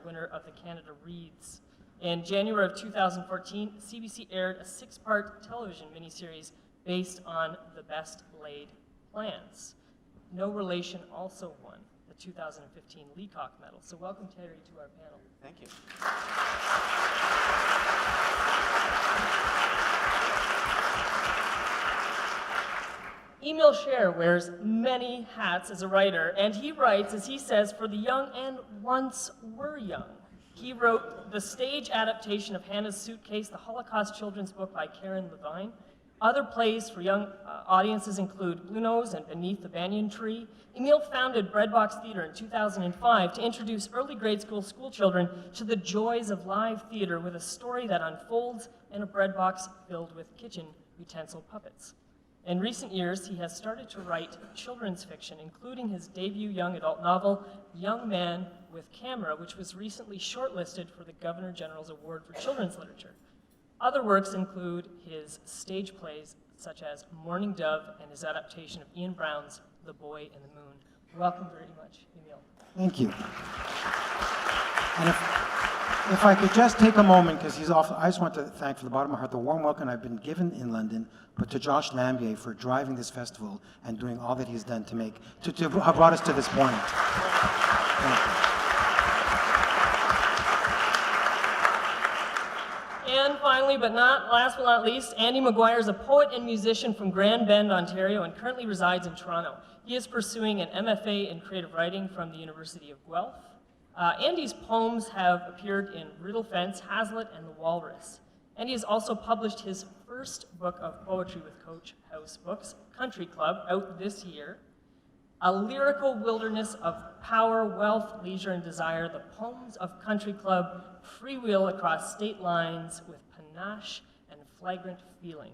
winner of the Canada Reads. In January of 2014, CBC aired a 6-part television miniseries based on The Best Laid Plans. No Relation also won the 2015 Leacock Medal. So welcome, Terry, to our panel. Thank you. Emil Sher wears many hats as a writer, and he writes, as he says, for the young and once were young. He wrote the stage adaptation of Hannah's Suitcase, the Holocaust children's book by Karen Levine. Other plays for young audiences include Blue Nose and Beneath the Banyan Tree. Emil founded Breadbox Theatre in 2005 to introduce early grade school children to the joys of live theater with a story that unfolds in a breadbox filled with kitchen utensil puppets. In recent years, he has started to write children's fiction, including his debut young adult novel, Young Man with Camera, which was recently shortlisted for the Governor General's Award for Children's Literature. Other works include his stage plays, such as Morning Dove and his adaptation of Ian Brown's The Boy in the Moon. Welcome very much, Emil. Thank you. And if I could just take a moment, because he's off, I just want to thank from the bottom of my heart the warm welcome I've been given in London, but to Josh Lambier for driving this festival and doing all that he's done to have brought us to this point. Thank you. And finally, last but not least, Andy McGuire is a poet and musician from Grand Bend, Ontario, and currently resides in Toronto. He is pursuing an MFA in creative writing from the University of Guelph. Andy's poems have appeared in Riddle Fence, Hazlitt, and The Walrus. And he has also published his first book of poetry with Coach House Books, Country Club, out this year. A lyrical wilderness of power, wealth, leisure, and desire, the poems of Country Club freewheel across state lines with panache and flagrant feeling.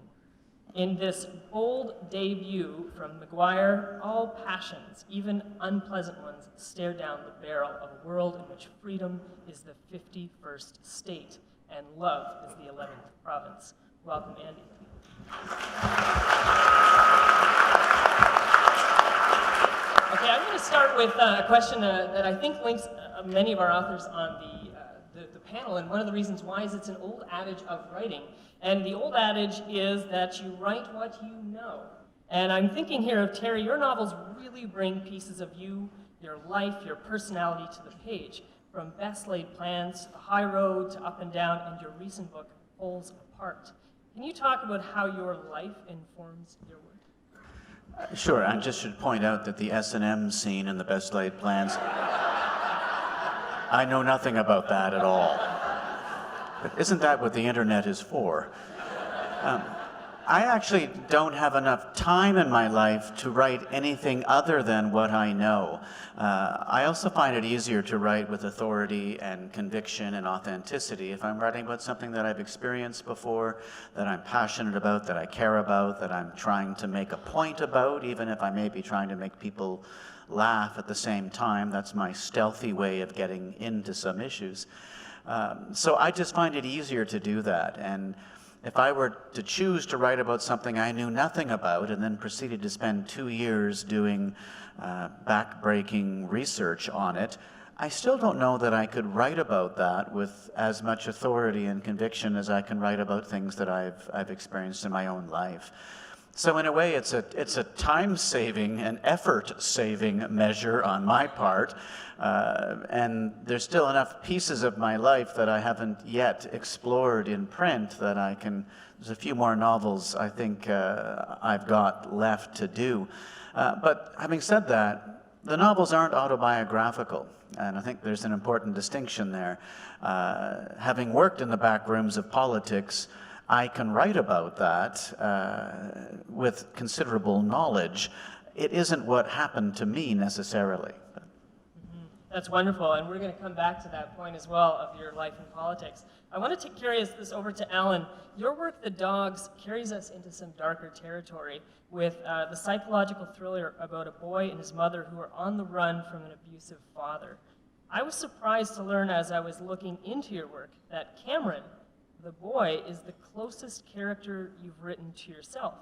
In this bold debut from McGuire, all passions, even unpleasant ones, stare down the barrel of a world in which freedom is the 51st state and love is the 11th province. Welcome, Andy. Okay, I'm going to start with a question that I think links many of our authors on the panel, and one of the reasons why is it's an old adage of writing. And the old adage is that you write what you know. And I'm thinking here of Terry, your novels really bring pieces of you, your life, your personality to the page, from Best Laid Plans, to The High Road, to Up and Down, and your recent book, Poles Apart. Can you talk about how your life informs your work? Sure, I just should point out that the S&M scene in the Best Laid Plans, I know nothing about that at all. But isn't that what the internet is for? I actually don't have enough time in my life to write anything other than what I know. I also find it easier to write with authority and conviction and authenticity if I'm writing about something that I've experienced before, that I'm passionate about, that I care about, that I'm trying to make a point about, even if I may be trying to make people laugh at the same time. That's my stealthy way of getting into some issues. So I just find it easier to do that. And if I were to choose to write about something I knew nothing about and then proceeded to spend 2 years doing back-breaking research on it, I still don't know that I could write about that with as much authority and conviction as I can write about things that I've experienced in my own life. So in a way, it's a time-saving and effort-saving measure on my part, and there's still enough pieces of my life that I haven't yet explored in print that I can. There's a few more novels I think I've got left to do. But having said that, the novels aren't autobiographical, and I think there's an important distinction there. Having worked in the back rooms of politics, I can write about that with considerable knowledge. It isn't what happened to me necessarily. That's wonderful, and we're going to come back to that point as well of your life in politics. I want to carry this over to Allan. Your work, The Dogs, carries us into some darker territory with the psychological thriller about a boy and his mother who are on the run from an abusive father. I was surprised to learn as I was looking into your work that Cameron, the boy, is the closest character you've written to yourself.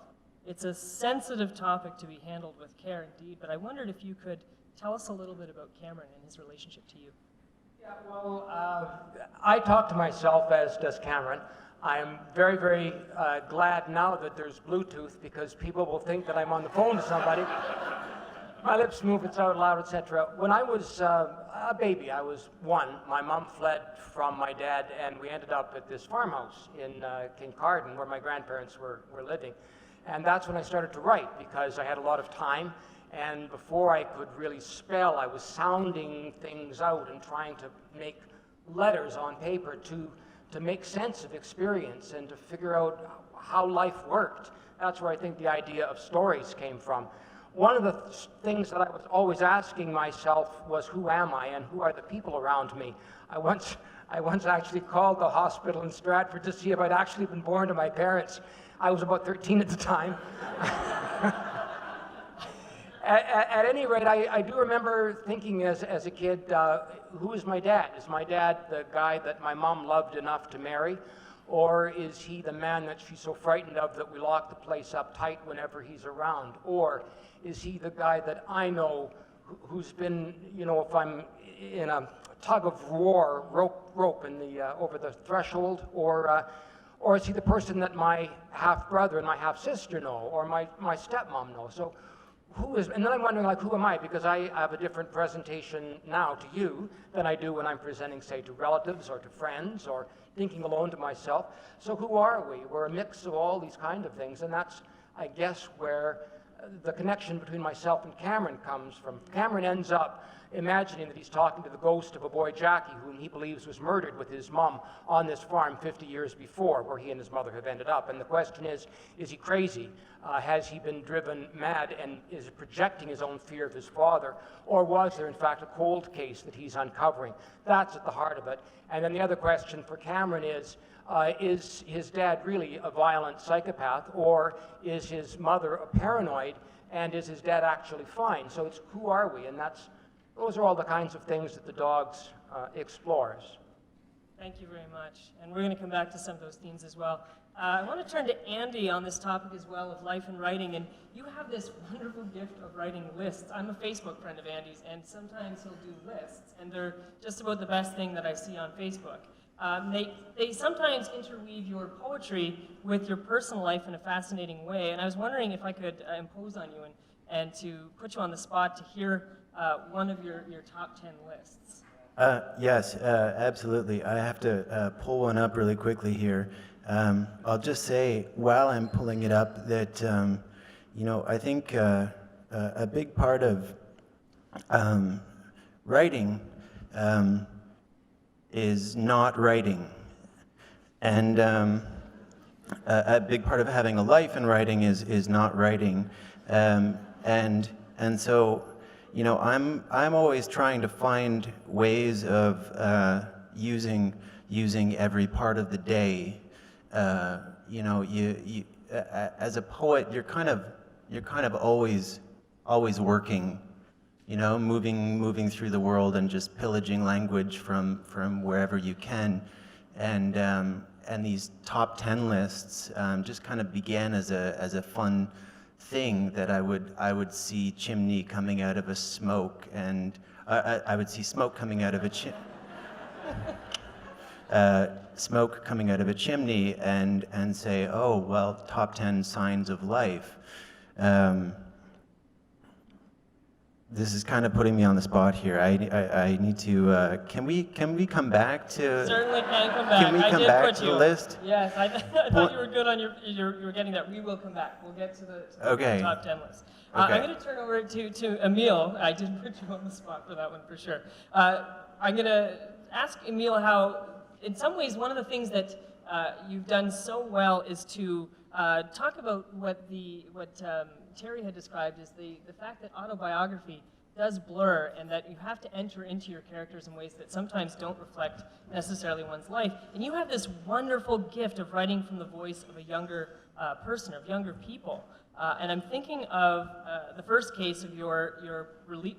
It's a sensitive topic to be handled with care indeed, but I wondered if you could tell us a little bit about Cameron and his relationship to you. Yeah, well, I talk to myself, as does Cameron. I am very, very glad now that there's Bluetooth, because people will think that I'm on the phone to somebody. My lips move, it's out loud, etc. When I was a baby, I was 1. My mom fled from my dad, and we ended up at this farmhouse in Kincardine, where my grandparents were living. And that's when I started to write, because I had a lot of time. And before I could really spell, I was sounding things out and trying to make letters on paper to make sense of experience and to figure out how life worked. That's where I think the idea of stories came from. One of the things that I was always asking myself was, who am I and who are the people around me? I once actually called the hospital in Stratford to see if I'd actually been born to my parents. I was about 13 at the time. At any rate, I do remember thinking as a kid, who is my dad? Is my dad the guy that my mom loved enough to marry? Or is he the man that she's so frightened of that we lock the place up tight whenever he's around? Or is he the guy that I know who's been, if I'm in a tug of war, rope in the over the threshold? Or is he the person that my half-brother and my half-sister know, or my stepmom know? So who is, and then I'm wondering, who am I? Because I have a different presentation now to you than I do when I'm presenting, say, to relatives or to friends or thinking alone to myself. So who are we? We're a mix of all these kind of things, and that's, I guess, where the connection between myself and Cameron comes from. Cameron ends up imagining that he's talking to the ghost of a boy, Jackie, whom he believes was murdered with his mom on this farm 50 years before, where he and his mother have ended up. And the question is he crazy? Has he been driven mad and is projecting his own fear of his father? Or was there, in fact, a cold case that he's uncovering? That's at the heart of it. And then the other question for Cameron is, Is his dad really a violent psychopath, or is his mother a paranoid, and is his dad actually fine? So it's who are we? And those are all the kinds of things that the dogs explores. Thank you very much. And we're going to come back to some of those themes as well. I want to turn to Andy on this topic as well of life and writing. And you have this wonderful gift of writing lists. I'm a Facebook friend of Andy's, and sometimes he'll do lists. And they're just about the best thing that I see on Facebook. They sometimes interweave your poetry with your personal life in a fascinating way. And I was wondering if I could impose on you and to put you on the spot to hear one of your top 10 lists. Yes, absolutely. I have to pull one up really quickly here. I'll just say, while I'm pulling it up, that I think a big part of writing is not writing, and a big part of having a life in writing is not writing, and so. I'm always trying to find ways of using every part of the day. You as a poet, you're kind of always working. Moving through the world and just pillaging language from wherever you can, and these top 10 lists just kind of began as a fun thing that I would see chimney coming out of a smoke, and I would see smoke coming out of a smoke coming out of a chimney, and say, oh well, top 10 signs of life. This is kind of putting me on the spot here. I need to. Can we come back to? Certainly can come back. Can we come back to the list? Yes, I thought you were good on you were getting that. We will come back. We'll get to the top 10 list. Okay. I'm going to turn over to Emil. I did put you on the spot for that one for sure. I'm going to ask Emil how, in some ways, one of the things that you've done so well is to talk about what Terry had described as the fact that autobiography does blur, and that you have to enter into your characters in ways that sometimes don't reflect necessarily one's life. And you have this wonderful gift of writing from the voice of a younger person, of younger people. And I'm thinking of the first case of your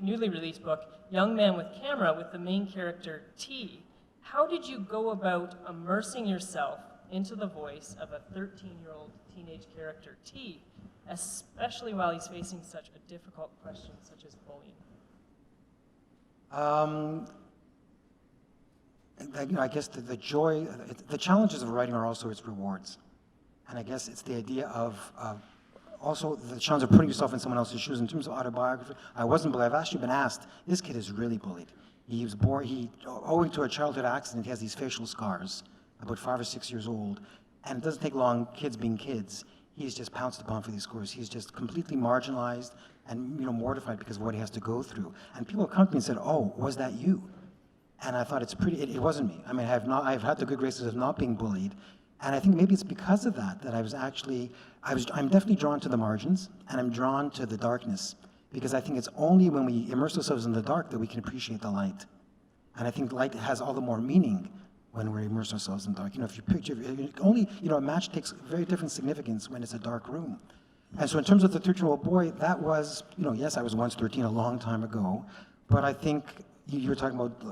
newly released book, Young Man with Camera, with the main character T. How did you go about immersing yourself into the voice of a 13-year-old teenage character T, especially while he's facing such a difficult question such as bullying? I guess the joy, the challenges of writing are also its rewards. And I guess it's the idea of also the challenge of putting yourself in someone else's shoes. In terms of autobiography, I wasn't bullied. I've actually been asked, this kid is really bullied. He was born, owing to a childhood accident, he has these facial scars, about 5 or 6 years old. And it doesn't take long, kids being kids. He's just pounced upon for these scores. He's just completely marginalized and mortified because of what he has to go through. And people come to me and said, "Oh, was that you?" And I thought it wasn't me. I mean, I've had the good graces of not being bullied, and I think maybe it's because of that I'm definitely drawn to the margins, and I'm drawn to the darkness, because I think it's only when we immerse ourselves in the dark that we can appreciate the light. And I think light has all the more meaning when we immerse ourselves in the dark. If you picture, a match takes very different significance when it's a dark room. And so in terms of the 13-year-old boy, that was, yes, I was once 13 a long time ago, but I think you were talking about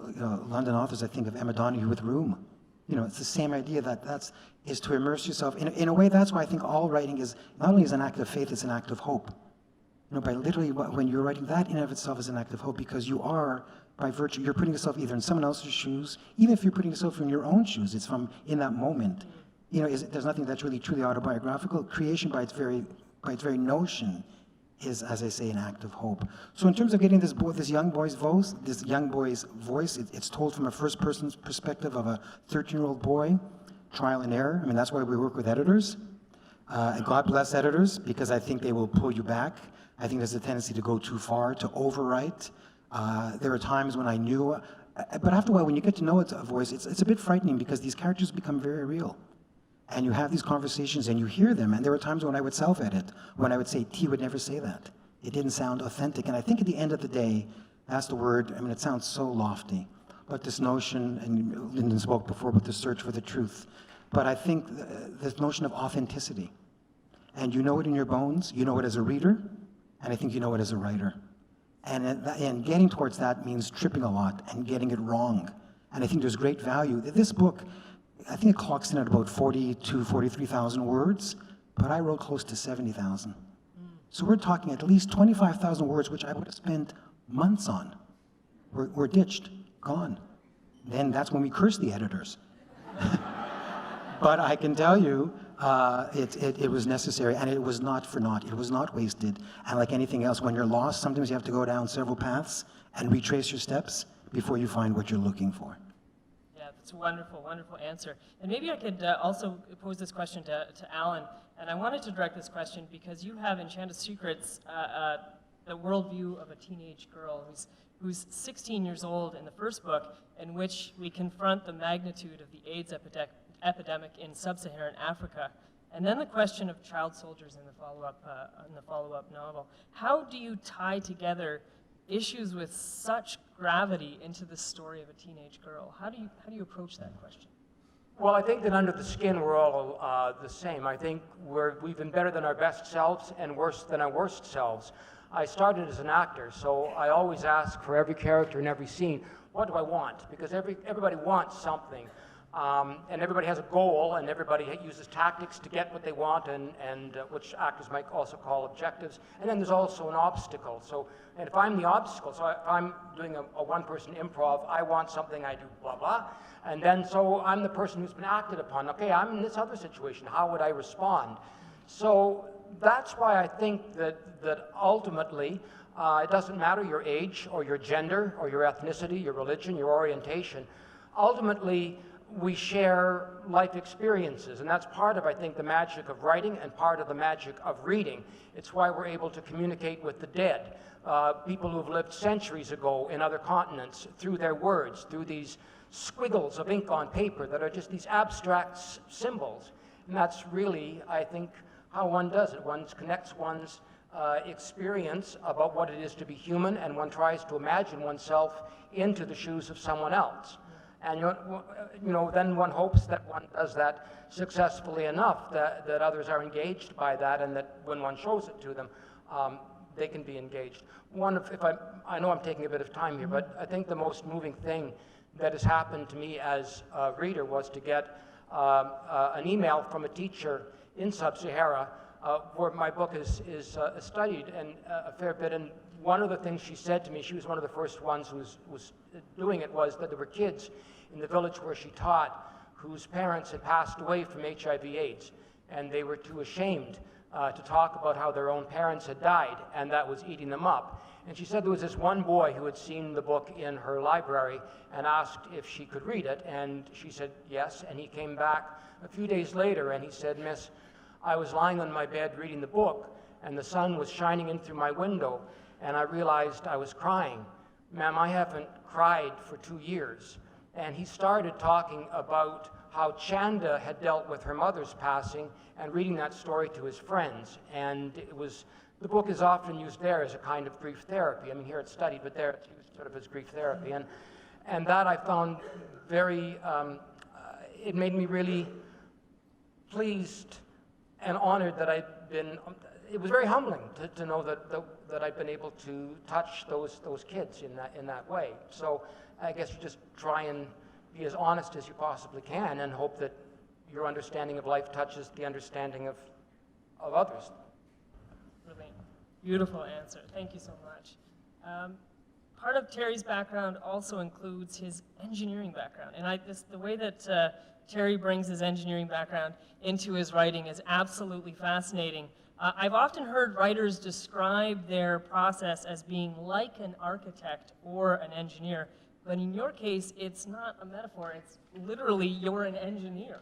London authors, I think of Emma Donoghue with Room. It's the same idea that is to immerse yourself. In a way, that's why I think all writing is, not only is an act of faith, it's an act of hope. By literally, when you're writing, that in and of itself is an act of hope, because you are, by virtue, you're putting yourself either in someone else's shoes, even if you're putting yourself in your own shoes, it's from in that moment. There's nothing that's really truly autobiographical. Creation by its very notion is, as I say, an act of hope. So in terms of getting this young boy's voice, it's told from a first person's perspective of a 13-year-old boy, trial and error. I mean, that's why we work with editors. And God bless editors, because I think they will pull you back. I think there's a tendency to go too far, to overwrite. There are times when I knew, but after a while, when you get to know a voice, it's a bit frightening, because these characters become very real. And you have these conversations and you hear them, and there were times when I would self-edit, when I would say, T would never say that. It didn't sound authentic. And I think at the end of the day, that's the word, it sounds so lofty, but this notion, and Linden spoke before about the search for the truth, but I think this notion of authenticity, and you know it in your bones, you know it as a reader, and I think you know it as a writer. And getting towards that means tripping a lot and getting it wrong. And I think there's great value. This book, I think it clocks in at about 43,000 words, but I wrote close to 70,000. So we're talking at least 25,000 words, which I would have spent months on. Were ditched, gone. Then that's when we curse the editors. But I can tell you, it was necessary, and it was not for naught. It was not wasted. And like anything else, when you're lost, sometimes you have to go down several paths and retrace your steps before you find what you're looking for. Yeah, that's a wonderful, wonderful answer. And maybe I could also pose this question to Allan. And I wanted to direct this question because you have in Enchanted Secrets the worldview of a teenage girl who's 16 years old in the first book, in which we confront the magnitude of the AIDS epidemic in sub-Saharan Africa, and then the question of child soldiers in the follow-up novel. How do you tie together issues with such gravity into the story of a teenage girl? How do you approach that question? Well, I think that under the skin we're all the same. I think we've been better than our best selves and worse than our worst selves. I started as an actor, so I always ask for every character in every scene, what do I want? Because everybody wants something. And everybody has a goal, and everybody uses tactics to get what they want, and which actors might also call objectives. And then there's also an obstacle. So, and if I'm the obstacle, so if I'm doing a one-person improv, I want something, I do blah, blah. And then, so I'm the person who's been acted upon. Okay, I'm in this other situation. How would I respond? So that's why I think that ultimately, it doesn't matter your age or your gender or your ethnicity, your religion, your orientation. Ultimately, we share life experiences, and that's part of, I think, the magic of writing and part of the magic of reading. It's why we're able to communicate with the dead, people who've lived centuries ago in other continents, through their words, through these squiggles of ink on paper that are just these abstract symbols. And that's really, I think, how one does it. One connects one's experience about what it is to be human, and one tries to imagine oneself into the shoes of someone else. And then one hopes that one does that successfully enough that others are engaged by that, and that when one shows it to them, they can be engaged. I know I'm taking a bit of time here, but I think the most moving thing that has happened to me as a reader was to get an email from a teacher in Sub-Sahara where my book is studied and a fair bit. And one of the things she said to me, she was one of the first ones who was doing it, was that there were kids in the village where she taught whose parents had passed away from HIV/AIDS, and they were too ashamed to talk about how their own parents had died, and that was eating them up. And she said there was this one boy who had seen the book in her library and asked if she could read it, and she said yes, and he came back a few days later and he said, "Miss, I was lying on my bed reading the book, and the sun was shining in through my window, and I realized I was crying. Ma'am, I haven't cried for 2 years." And he started talking about how Chanda had dealt with her mother's passing and reading that story to his friends. And the book is often used there as a kind of grief therapy. I mean, here it's studied, but there it's used sort of as grief therapy. And that I found very, it made me really pleased and honored that it was very humbling to know that I'd been able to touch those kids in that way. So I guess you just try and be as honest as you possibly can and hope that your understanding of life touches the understanding of others. Really beautiful answer. Thank you so much. Part of Terry's background also includes his engineering background, and the way that Terry brings his engineering background into his writing is absolutely fascinating. I've often heard writers describe their process as being like an architect or an engineer, but in your case, it's not a metaphor, it's literally you're an engineer.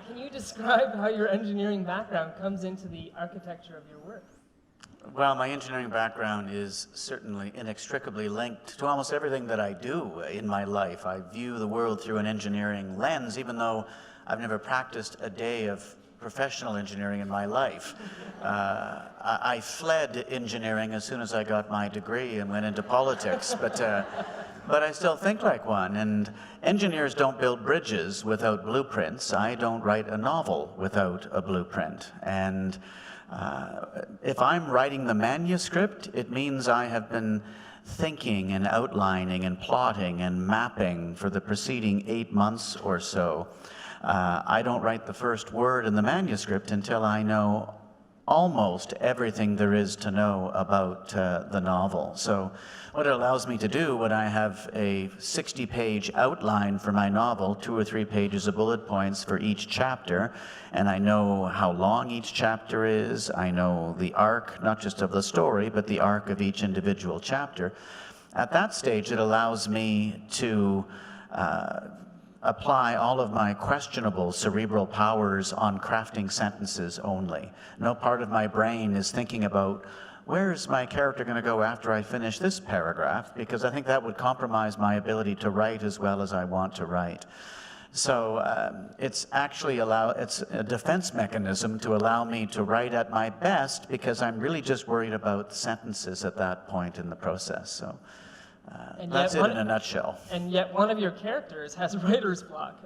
Can you describe how your engineering background comes into the architecture of your work? Well, my engineering background is certainly inextricably linked to almost everything that I do in my life. I view the world through an engineering lens, even though I've never practiced a day of professional engineering in my life. I fled engineering as soon as I got my degree and went into politics, but but I still think like one. And engineers don't build bridges without blueprints. I don't write a novel without a blueprint. And if I'm writing the manuscript, it means I have been thinking and outlining and plotting and mapping for the preceding 8 months or so. I don't write the first word in the manuscript until I know almost everything there is to know about the novel. So what it allows me to do when I have a 60-page outline for my novel, 2 or 3 pages of bullet points for each chapter, and I know how long each chapter is, I know the arc, not just of the story, but the arc of each individual chapter. At that stage, it allows me to apply all of my questionable cerebral powers on crafting sentences only. No part of my brain is thinking about, where's my character going to go after I finish this paragraph? Because I think that would compromise my ability to write as well as I want to write. So it's actually it's a defense mechanism to allow me to write at my best, because I'm really just worried about sentences at that point in the process. So. That's it in a nutshell. And yet one of your characters has writer's block,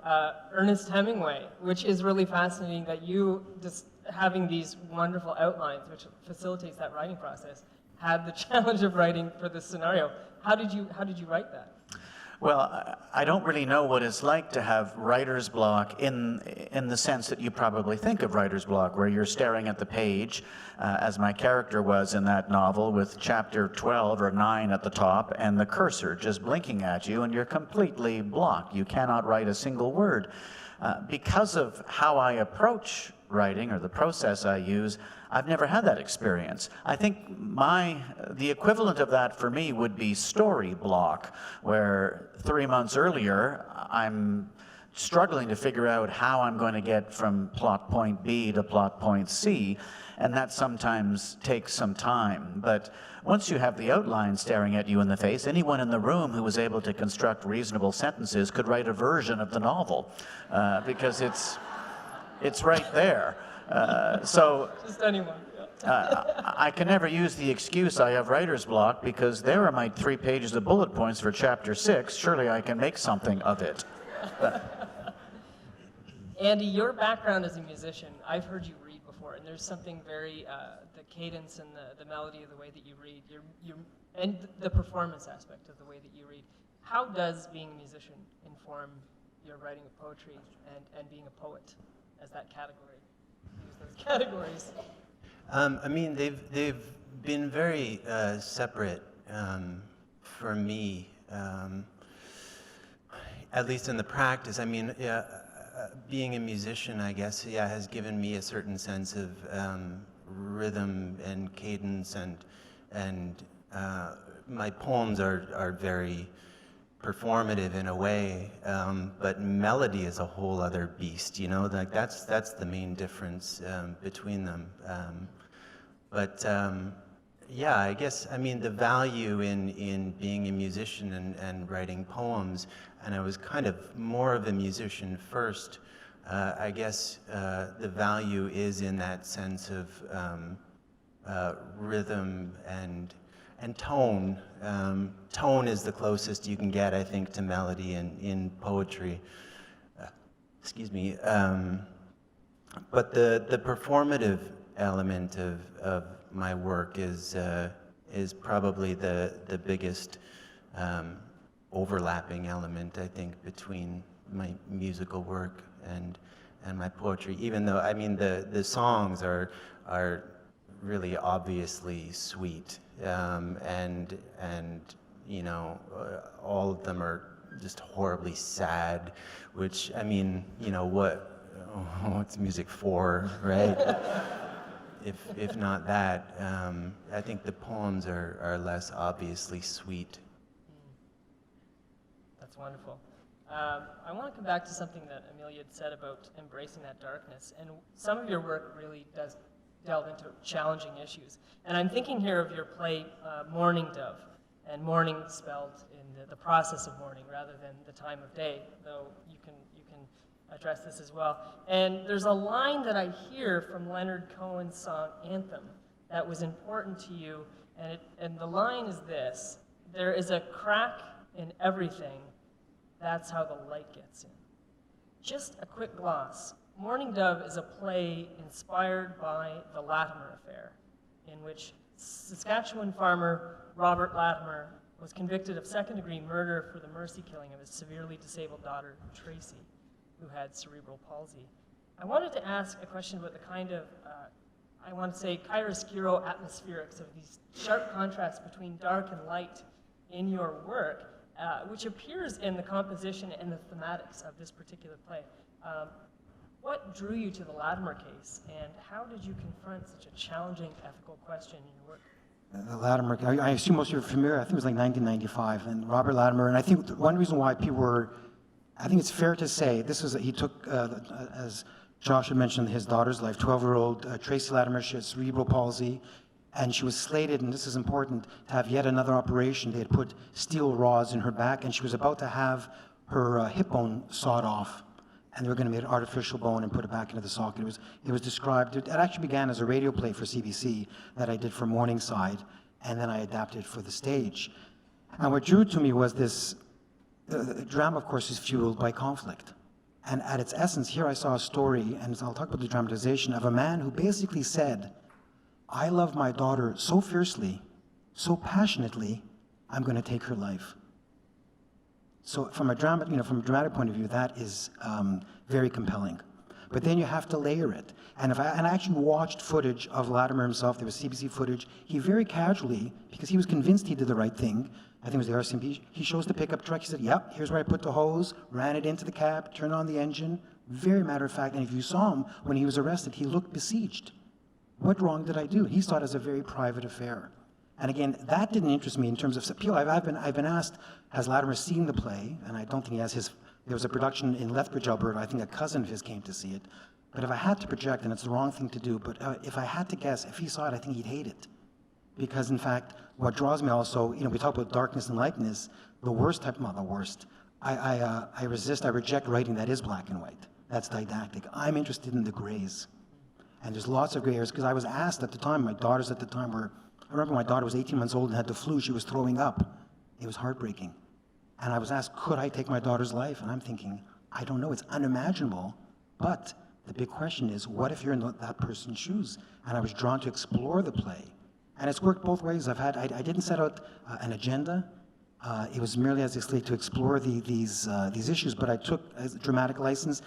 Ernest Hemingway, which is really fascinating that you, just having these wonderful outlines, which facilitates that writing process, had the challenge of writing for this scenario. How did you write that? Well, I don't really know what it's like to have writer's block in the sense that you probably think of writer's block, where you're staring at the page, as my character was in that novel, with chapter 12 or 9 at the top, and the cursor just blinking at you, and you're completely blocked. You cannot write a single word. Because of how I approach writing, or the process I use, I've never had that experience. I think the equivalent of that for me would be story block, where 3 months earlier, I'm struggling to figure out how I'm going to get from plot point B to plot point C, and that sometimes takes some time. But once you have the outline staring at you in the face, anyone in the room who was able to construct reasonable sentences could write a version of the novel, because it's right there. So just anyone. I can never use the excuse I have writer's block, because there are my 3 pages of bullet points for chapter 6. Surely I can make something of it. Andy, your background as a musician, I've heard you read before, and there's something very, the cadence and the melody of the way that you read, and the performance aspect of the way that you read. How does being a musician inform your writing of poetry and being a poet as that category? Use those categories. I mean, they've been very separate for me, at least in the practice. I mean, being a musician, I guess, has given me a certain sense of rhythm and cadence, and my poems are very performative in a way, but melody is a whole other beast, you know, like that's the main difference between them. Yeah, I guess, I mean, the value in being a musician and writing poems, and I was kind of more of a musician first, I guess the value is in that sense of rhythm and tone. Tone is the closest you can get, I think, to melody in poetry. Excuse me. But the performative element of my work is probably the biggest overlapping element, I think, between my musical work and my poetry. Even though, I mean, the songs are really obviously sweet, and you know, all of them are just horribly sad, which, I mean, you know, what's music for, right? if not that, I think the poems are less obviously sweet. That's wonderful. I want to come back to something that Amelia had said about embracing that darkness, and some of your work really does delve into challenging issues. And I'm thinking here of your play, Mourning Dove, and mourning spelled in the process of mourning rather than the time of day, though you can address this as well. And there's a line that I hear from Leonard Cohen's song Anthem that was important to you, and the line is this: there is a crack in everything, that's how the light gets in. Just a quick gloss. Morning Dove is a play inspired by the Latimer affair, in which Saskatchewan farmer Robert Latimer was convicted of second-degree murder for the mercy killing of his severely disabled daughter, Tracy, who had cerebral palsy. I wanted to ask a question about the kind of, I want to say, chiaroscuro atmospherics of these sharp contrasts between dark and light in your work, which appears in the composition and the thematics of this particular play. What drew you to the Latimer case, and how did you confront such a challenging ethical question in your work? The Latimer, I assume most of you are familiar, I think it was like 1995, and Robert Latimer, and I think one reason why people were, I think it's fair to say, this was, he took, as Josh had mentioned, his daughter's life, 12-year-old Tracy Latimer, she had cerebral palsy, and she was slated, and this is important, to have yet another operation. They had put steel rods in her back, and she was about to have her hip bone sawed off, and they were going to make an artificial bone and put it back into the socket. It was described, it actually began as a radio play for CBC that I did for Morningside, and then I adapted for the stage. And what drew to me was this, drama, of course, is fueled by conflict. And at its essence, here I saw a story, and I'll talk about the dramatization, of a man who basically said, I love my daughter so fiercely, so passionately, I'm going to take her life. So from a dramatic point of view, that is very compelling. But then you have to layer it. And I actually watched footage of Latimer himself. There was CBC footage. He very casually, because he was convinced he did the right thing, I think it was the RCMP, he shows the pickup truck. He said, yep, here's where I put the hose, ran it into the cab, turned on the engine. Very matter of fact. And if you saw him when he was arrested, he looked besieged. What wrong did I do? He saw it as a very private affair. And again, that didn't interest me in terms of appeal. I've been asked, has Latimer seen the play? And I don't think he has. There was a production in Lethbridge, Alberta. I think a cousin of his came to see it. But if I had to project, and it's the wrong thing to do, but if I had to guess, if he saw it, I think he'd hate it. Because in fact, what draws me also, we talk about darkness and lightness, the worst type, not the worst, I reject writing that is black and white. That's didactic. I'm interested in the grays. And there's lots of gray areas, because I was asked at the time, my daughters at the time were, I remember my daughter was 18 months old and had the flu, she was throwing up. It was heartbreaking. And I was asked, could I take my daughter's life? And I'm thinking, I don't know, it's unimaginable, but the big question is, what if you're in that person's shoes? And I was drawn to explore the play. And it's worked both ways. I didn't set out an agenda. It was merely as a slate to explore these issues, but I took a dramatic license.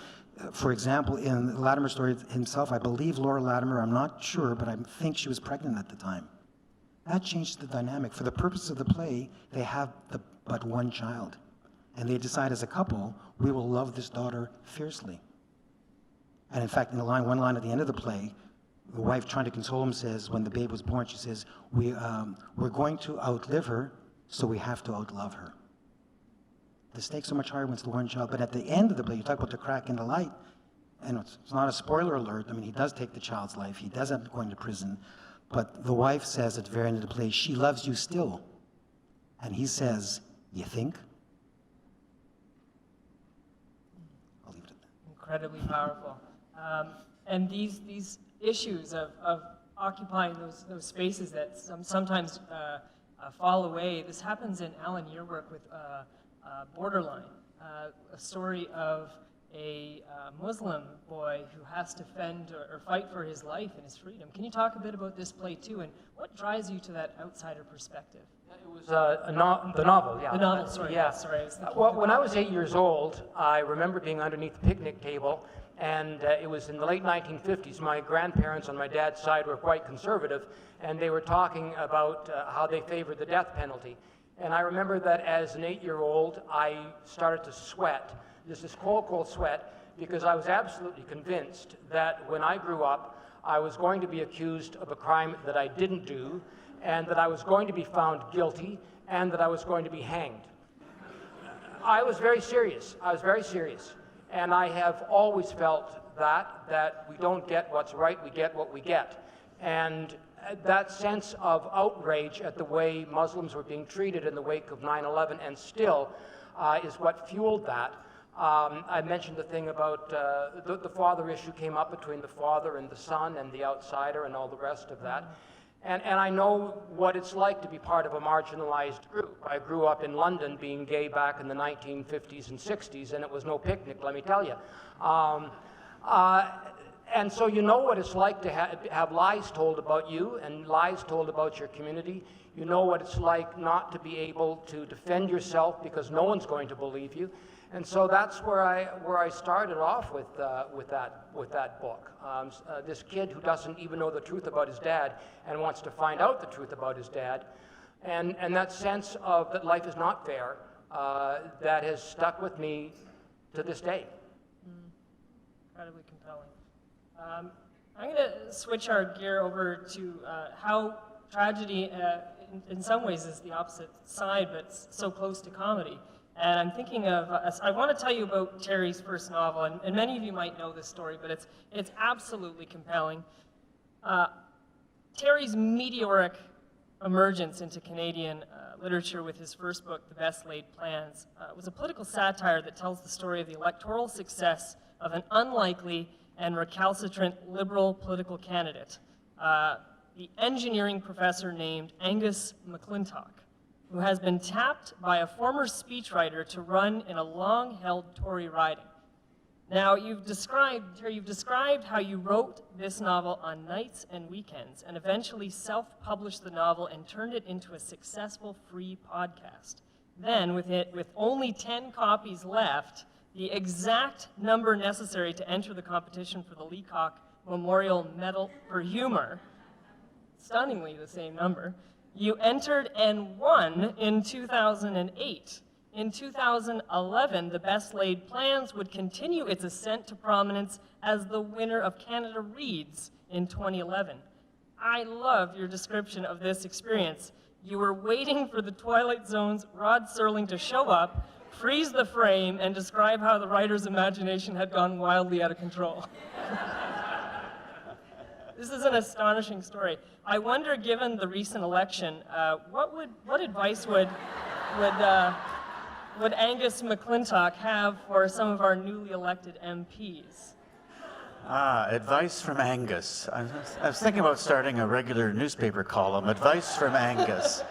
For example, in the Latimer story himself, I believe Laura Latimer, I'm not sure, but I think she was pregnant at the time. That changed the dynamic. For the purpose of the play, they have but one child. And they decide as a couple, we will love this daughter fiercely. And in fact, in one line at the end of the play, the wife, trying to console him, says, when the babe was born, she says, we're going to outlive her, so we have to outlove her. The stakes are much higher when it's the one child. But at the end of the play, you talk about the crack in the light, and it's not a spoiler alert. I mean, he does take the child's life. He does end up going to prison. But the wife says at the very end of the play, she loves you still. And he says, you think? I'll leave it at that. Incredibly powerful. And these issues of occupying those spaces that sometimes fall away, this happens in, Allan, your work with Borderline, a story of a Muslim boy who has to fend or fight for his life and his freedom. Can you talk a bit about this play too, and what drives you to that outsider perspective? It was the novel, yeah. The novel, sorry. Yeah. Sorry, I was thinking Well, when I was 8 years old, I remember being underneath the picnic table, and it was in the late 1950s. My grandparents on my dad's side were quite conservative, and they were talking about how they favored the death penalty. And I remember that as an 8-year-old, I started to sweat, just this cold sweat, because I was absolutely convinced that when I grew up, I was going to be accused of a crime that I didn't do, and that I was going to be found guilty, and that I was going to be hanged. I was very serious. And I have always felt that we don't get what's right, we get what we get. And that sense of outrage at the way Muslims were being treated in the wake of 9/11, and still, is what fueled that. I mentioned the thing about the father issue came up between the father and the son and the outsider and all the rest of that. And I know what it's like to be part of a marginalized group. I grew up in London being gay back in the 1950s and 60s, and it was no picnic, let me tell you. And so you know what it's like to have lies told about you and lies told about your community. You know what it's like not to be able to defend yourself because no one's going to believe you. And so that's where I started off with that book. This kid who doesn't even know the truth about his dad and wants to find out the truth about his dad. And that sense of that life is not fair, that has stuck with me to this day. Incredibly compelling. I'm going to switch our gear over to how tragedy, in some ways, is the opposite side, but so close to comedy. And I'm thinking of, I want to tell you about Terry's first novel, and many of you might know this story, but it's absolutely compelling. Terry's meteoric emergence into Canadian literature with his first book, The Best Laid Plans, was a political satire that tells the story of the electoral success of an unlikely and recalcitrant liberal political candidate, the engineering professor named Angus McClintock, who has been tapped by a former speechwriter to run in a long-held Tory riding. Now, Terry, you've described how you wrote this novel on nights and weekends and eventually self-published the novel and turned it into a successful free podcast. Then, with only 10 copies left, the exact number necessary to enter the competition for the Leacock Memorial Medal for Humor, stunningly the same number, you entered and won in 2008. In 2011, The Best Laid Plans would continue its ascent to prominence as the winner of Canada Reads in 2011. I love your description of this experience. You were waiting for the Twilight Zone's Rod Serling to show up, freeze the frame, and describe how the writer's imagination had gone wildly out of control. This is an astonishing story. I wonder, given the recent election, what advice would Angus McClintock have for some of our newly elected MPs? Advice from Angus. I was thinking about starting a regular newspaper column, Advice from Angus.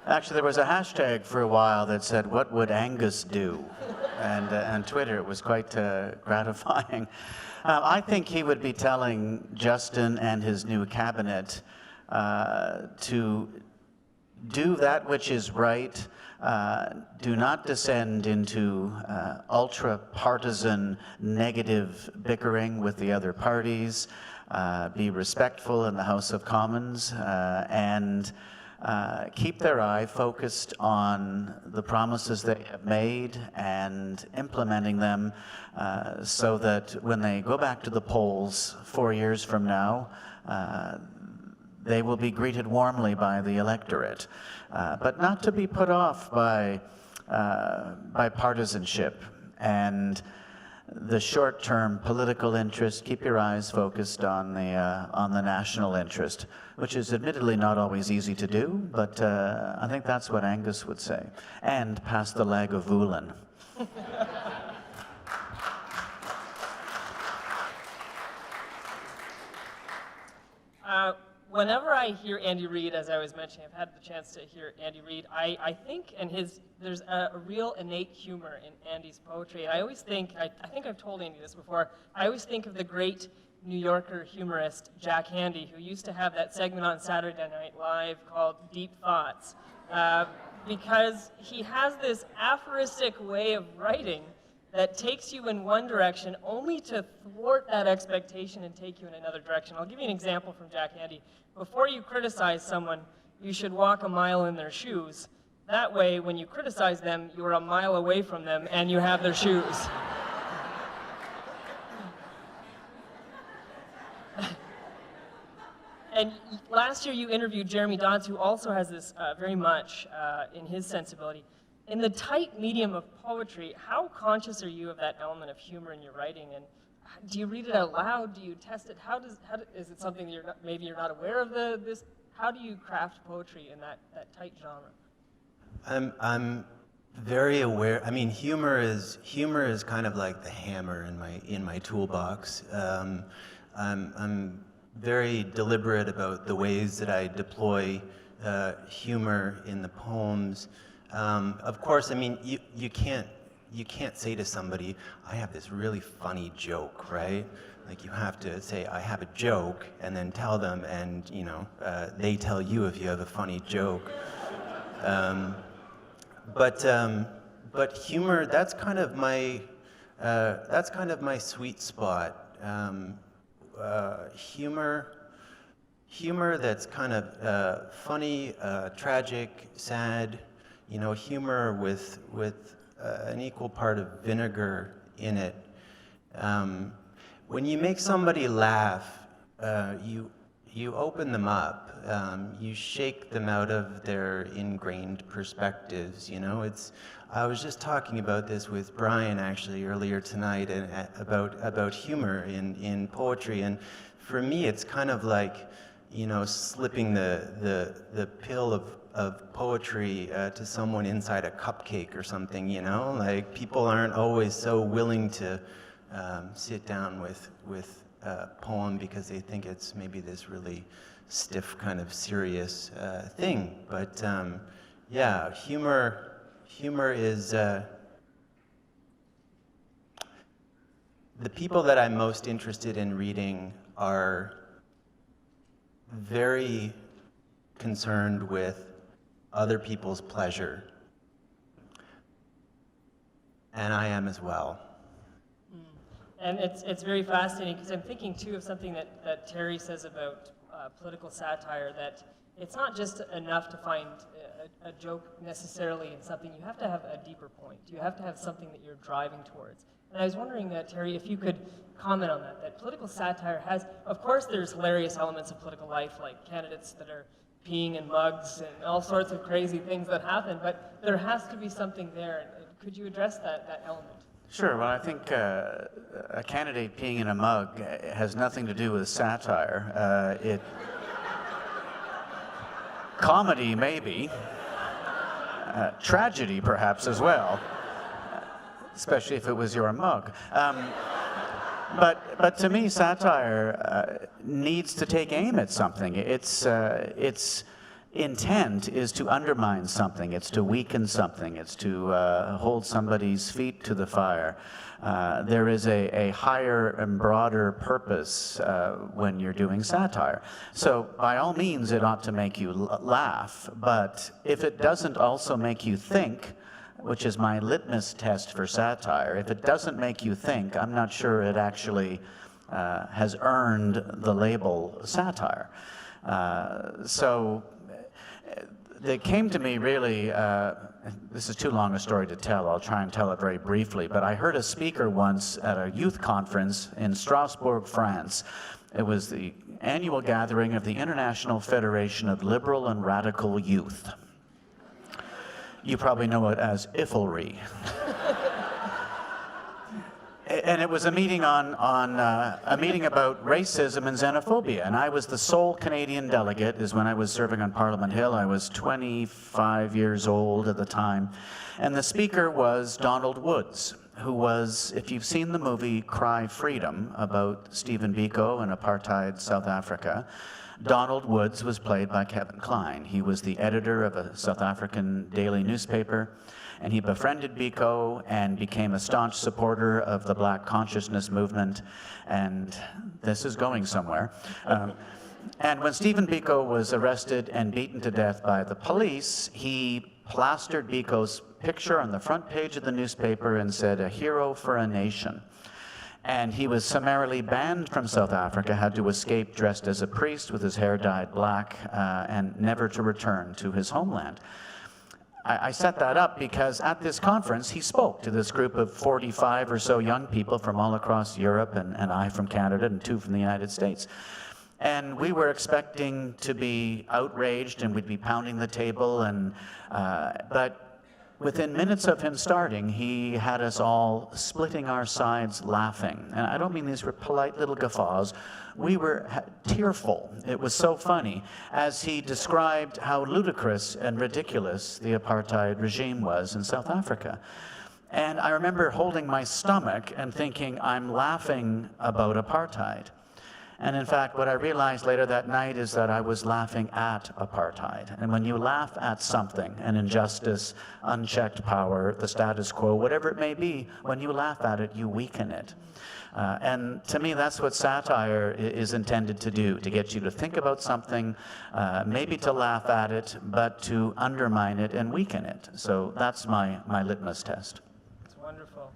Actually, there was a hashtag for a while that said, "What would Angus do?" And on Twitter, it was quite gratifying. I think he would be telling Justin and his new cabinet to do that which is right. Do not descend into ultra-partisan negative bickering with the other parties. Be respectful in the House of Commons and keep their eye focused on the promises they have made and implementing them so that when they go back to the polls 4 years from now, they will be greeted warmly by the electorate, but not to be put off by partisanship and the short-term political interest. Keep your eyes focused on the national interest, which is admittedly not always easy to do, but I think that's what Angus would say. And pass the lag of Vulan. Whenever I hear Andy Reid, as I was mentioning, I've had the chance to hear Andy Reid, I think, and there's a real innate humor in Andy's poetry. And I always think, I think I've told Andy this before, I always think of the great New Yorker humorist Jack Handey, who used to have that segment on Saturday Night Live called Deep Thoughts, because he has this aphoristic way of writing that takes you in one direction only to thwart that expectation and take you in another direction. I'll give you an example from Jack Handey. Before you criticize someone, you should walk a mile in their shoes. That way, when you criticize them, you're a mile away from them and you have their shoes. And last year you interviewed Jeremy Dodds, who also has this very much in his sensibility. In the tight medium of poetry, how conscious are you of that element of humor in your writing? And do you read it out loud? Do you test it? Is it something that maybe you're not aware of this? How do you craft poetry in that tight genre? I'm very aware. I mean, humor is kind of like the hammer in my toolbox. I'm very deliberate about the ways that I deploy humor in the poems. Of course, I mean, you can't say to somebody, I have this really funny joke, right? Like, you have to say, I have a joke, and then tell them, and they tell you if you have a funny joke. But humor, that's kind of my sweet spot. Humor that's kind of funny, tragic, sad. Humor with an equal part of vinegar in it. When you make somebody laugh, you open them up. You shake them out of their ingrained perspectives. I was just talking about this with Brian actually earlier tonight, and about humor in poetry. And for me, it's kind of like slipping the pill of poetry to someone inside a cupcake or something. Like, people aren't always so willing to sit down with a poem because they think it's maybe this really stiff kind of serious thing. But yeah, humor is the people that I'm most interested in reading are very concerned with other people's pleasure, and I am as well. And it's very fascinating, because I'm thinking too of something that Terry says about political satire, that it's not just enough to find a joke necessarily in something. You have to have a deeper point. You have to have something that you're driving towards. And I was wondering, Terry, if you could comment on that political satire has, of course there's hilarious elements of political life, like candidates that are peeing in mugs and all sorts of crazy things that happen, but there has to be something there. Could you address that element? Sure. Well, I think a candidate peeing in a mug has nothing to do with satire. Comedy, maybe. Tragedy, perhaps, as well. Especially if it was your mug. But to me, satire needs to take aim at something. Its intent is to undermine something. It's to weaken something. It's to hold somebody's feet to the fire. There is a higher and broader purpose when you're doing satire. So by all means, it ought to make you laugh. But if it doesn't also make you think, which is my litmus test for satire, if it doesn't make you think, I'm not sure it actually has earned the label satire. So it came to me really, this is too long a story to tell, I'll try and tell it very briefly, but I heard a speaker once at a youth conference in Strasbourg, France. It was the annual gathering of the International Federation of Liberal and Radical Youth. You probably know it as IFLRI. And it was a meeting a meeting about racism and xenophobia, and I was the sole Canadian delegate. Is when I was serving on Parliament Hill. I was 25 years old at the time, and the speaker was Donald Woods, who was, if you've seen the movie Cry Freedom about Stephen Biko and apartheid South Africa, Donald Woods was played by Kevin Kline. He was the editor of a South African daily newspaper, and he befriended Biko and became a staunch supporter of the Black consciousness movement, and this is going somewhere. And when Stephen Biko was arrested and beaten to death by the police, he plastered Biko's picture on the front page of the newspaper and said, "A hero for a nation." And he was summarily banned from South Africa, had to escape dressed as a priest with his hair dyed black, and never to return to his homeland. I set that up because at this conference, he spoke to this group of 45 or so young people from all across Europe, and I from Canada, and 2 from the United States. And we were expecting to be outraged, and we'd be pounding the table, but within minutes of him starting, he had us all splitting our sides laughing. And I don't mean these were polite little guffaws. We were tearful. It was so funny as he described how ludicrous and ridiculous the apartheid regime was in South Africa. And I remember holding my stomach and thinking, I'm laughing about apartheid. And in fact, what I realized later that night is that I was laughing at apartheid. And when you laugh at something, an injustice, unchecked power, the status quo, whatever it may be, when you laugh at it, you weaken it. And to me, that's what satire is intended to do, to get you to think about something, maybe to laugh at it, but to undermine it and weaken it. So that's my litmus test. It's wonderful.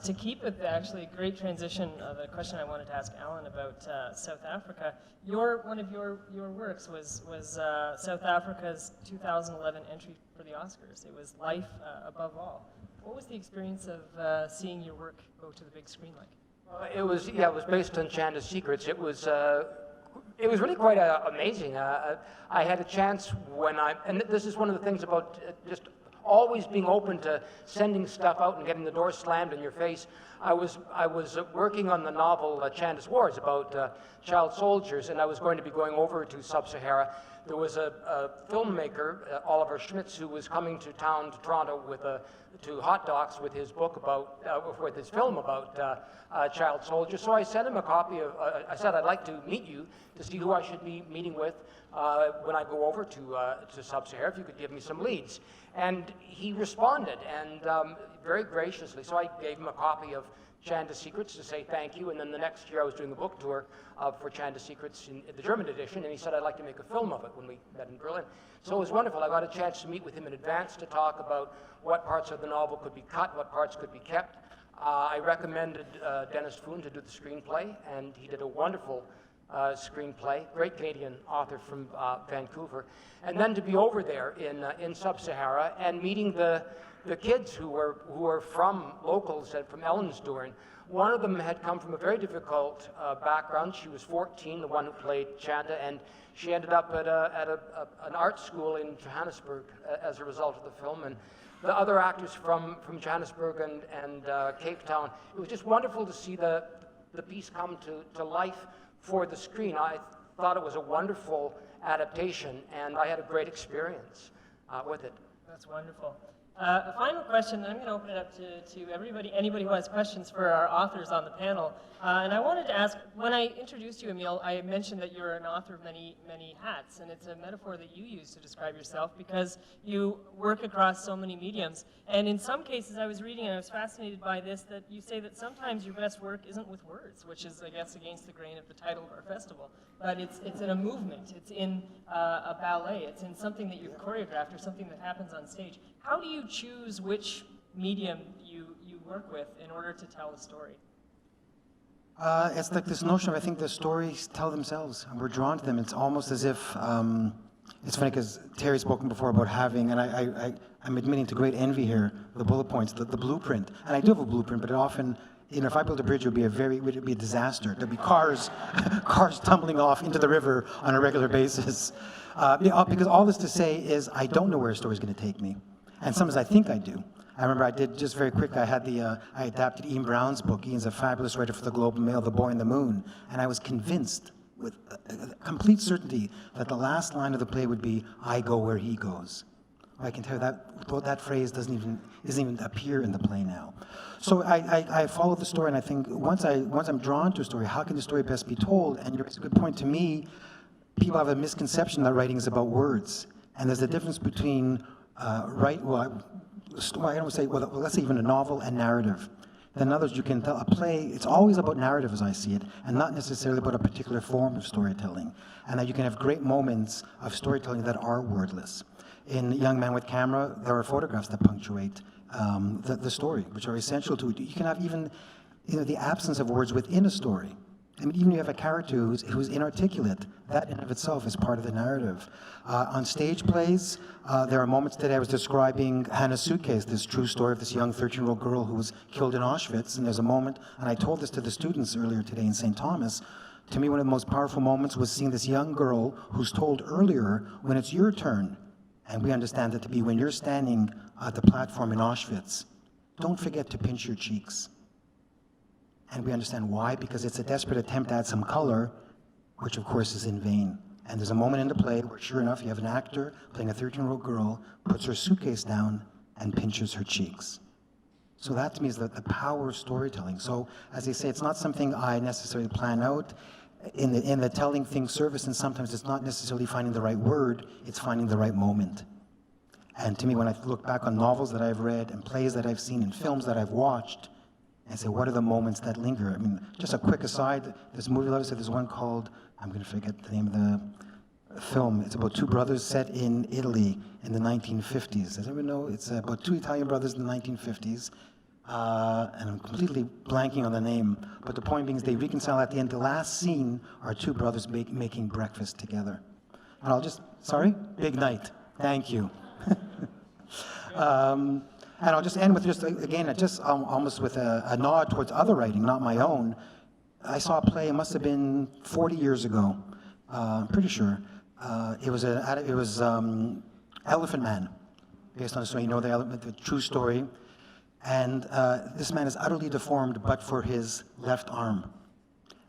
To keep with actually a great transition, the question I wanted to ask Allan about South Africa, one of your works was South Africa's 2011 entry for the Oscars. It was Life Above All. What was the experience of seeing your work go to the big screen like? It was based on Chanda's Secrets. It was really quite amazing. I had a chance and this is one of the things about just always being open to sending stuff out and getting the door slammed in your face. I was working on the novel Chanda's Wars about child soldiers, and I was going to be going over to Sub-Sahara. There was a filmmaker, Oliver Schmitz, who was coming to town, to Toronto, to Hot Docs with his book with his film about child soldiers. So I sent him a copy of, I said, I'd like to meet you to see who I should be meeting with when I go over to Sub-Sahara, if you could give me some leads. And he responded, and very graciously. So I gave him a copy of Chanda's Secrets to say thank you, and then the next year I was doing the book tour for Chanda's Secrets in the German edition, and he said I'd like to make a film of it when we met in Berlin. So it was wonderful. I got a chance to meet with him in advance to talk about what parts of the novel could be cut, what parts could be kept. I recommended Dennis Foon to do the screenplay, and he did a wonderful screenplay, great Canadian author from Vancouver. And then to be over there in Sub-Sahara and meeting the kids who were from locals from Ellensdoorn. One of them had come from a very difficult background. She was 14, the one who played Chanda, and she ended up at an art school in Johannesburg as a result of the film. And the other actors from Johannesburg and Cape Town. It was just wonderful to see the piece come to life for the screen. I thought it was a wonderful adaptation, and I had a great experience with it. That's wonderful. A final question, I'm going to open it up to everybody, anybody who has questions for our authors on the panel. And I wanted to ask, when I introduced you, Emil, I mentioned that you're an author of many, many hats, and it's a metaphor that you use to describe yourself because you work across so many mediums. And in some cases, I was reading and I was fascinated by this, that you say that sometimes your best work isn't with words, which is, I guess, against the grain of the title of our festival. But it's in a movement, it's in a ballet, it's in something that you've choreographed or something that happens on stage. How do you choose which medium you work with in order to tell a story? It's like this notion of, I think the stories tell themselves, and we're drawn to them. It's almost as if, it's funny because Terry's spoken before about having, and I'm admitting to great envy here, the bullet points, the blueprint. And I do have a blueprint, but it often, if I built a bridge, it would be a disaster. There'd be cars tumbling off into the river on a regular basis. Because all this to say is, I don't know where a story's going to take me. And sometimes I think I do. I remember I did, just very quick, I adapted Ian Brown's book. Ian's a fabulous writer for the Globe and Mail, The Boy in the Moon. And I was convinced with complete certainty that the last line of the play would be, I go where he goes. I can tell you that phrase doesn't even appear in the play now. So I follow the story, and I think once I'm drawn to a story, how can the story best be told? And it's a good point. To me, people have a misconception that writing is about words. And there's a difference between let's say even a novel and narrative. Then others, you can tell a play, it's always about narrative as I see it, and not necessarily about a particular form of storytelling. And that you can have great moments of storytelling that are wordless. In Young Man with Camera, there are photographs that punctuate the story, which are essential to it. You can have even the absence of words within a story. I mean, even if you have a character who's inarticulate, that in and of itself is part of the narrative. On stage plays, there are moments today. I was describing Hannah's Suitcase, this true story of this young 13-year-old girl who was killed in Auschwitz, and there's a moment, and I told this to the students earlier today in St. Thomas, to me one of the most powerful moments was seeing this young girl who's told earlier, when it's your turn, and we understand it to be when you're standing at the platform in Auschwitz, don't forget to pinch your cheeks. And we understand why, because it's a desperate attempt to add some color, which of course is in vain. And there's a moment in the play where, sure enough, you have an actor playing a 13-year-old girl, puts her suitcase down and pinches her cheeks. So that to me is the power of storytelling. So as I say, it's not something I necessarily plan out. in the telling things service, and sometimes it's not necessarily finding the right word, it's finding the right moment. And to me, when I look back on novels that I've read and plays that I've seen and films that I've watched, and say, what are the moments that linger? I mean, just a quick aside, this movie, like I said, there's one called, I'm going to forget the name of the film. It's about two brothers set in Italy in the 1950s. Does anyone know? It's about two Italian brothers in the 1950s. And I'm completely blanking on the name. But the point being is they reconcile at the end. The last scene are two brothers making breakfast together. And I'll just, sorry? Big Night. Thank you. And I'll just end with just, again, just almost with a nod towards other writing, not my own. I saw a play, it must have been 40 years ago, I'm pretty sure. It was Elephant Man, based on a story, you know the true story. And this man is utterly deformed, but for his left arm.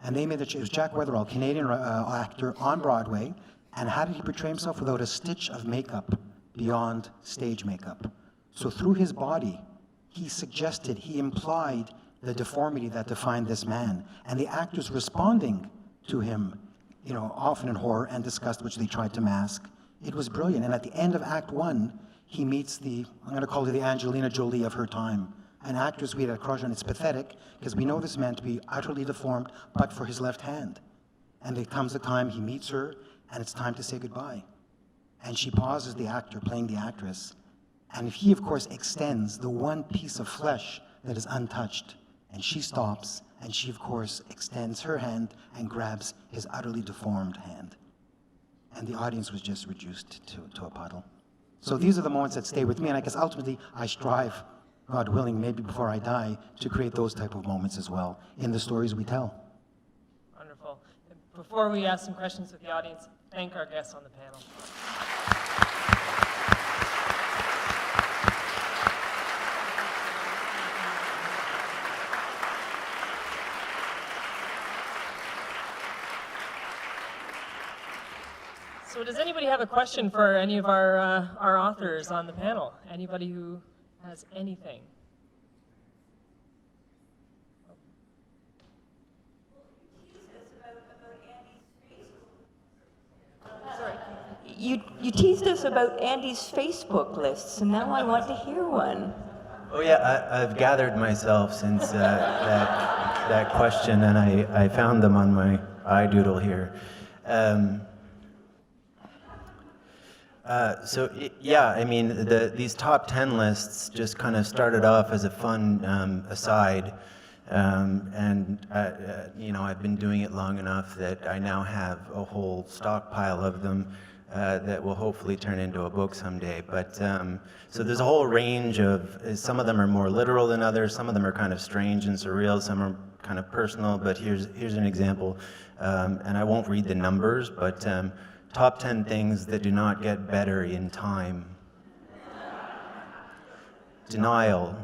And they made it was Jack Weatherall, Canadian actor on Broadway. And how did he portray himself? Without a stitch of makeup beyond stage makeup. So through his body, he suggested, he implied the deformity that defined this man. And the actors responding to him, you know, often in horror and disgust, which they tried to mask. It was brilliant. And at the end of Act 1, he meets the, I'm going to call her the Angelina Jolie of her time. An actress we had a crush on. It's pathetic, because we know this man to be utterly deformed, but for his left hand. And there comes the time he meets her, and it's time to say goodbye. And she pauses, the actor playing the actress. And he, of course, extends the one piece of flesh that is untouched. And she stops, and she, of course, extends her hand and grabs his utterly deformed hand. And the audience was just reduced to a puddle. So these are the moments that stay with me, and I guess ultimately I strive, God willing, maybe before I die, to create those type of moments as well in the stories we tell. Wonderful. Before we ask some questions with the audience, thank our guests on the panel. So does anybody have a question for any of our authors on the panel? Anybody who has anything? You teased us about Andy's Facebook lists, and now I want to hear one. Oh yeah, I've gathered myself since that question, and I found them on my iDoodle here. Yeah, I mean, these top 10 lists just kind of started off as a fun aside, and you know, I've been doing it long enough that I now have a whole stockpile of them that will hopefully turn into a book someday. But so there's a whole range of, some of them are more literal than others, some of them are kind of strange and surreal, some are kind of personal, but here's an example, and I won't read the numbers, but top 10 things that do not get better in time. Denial,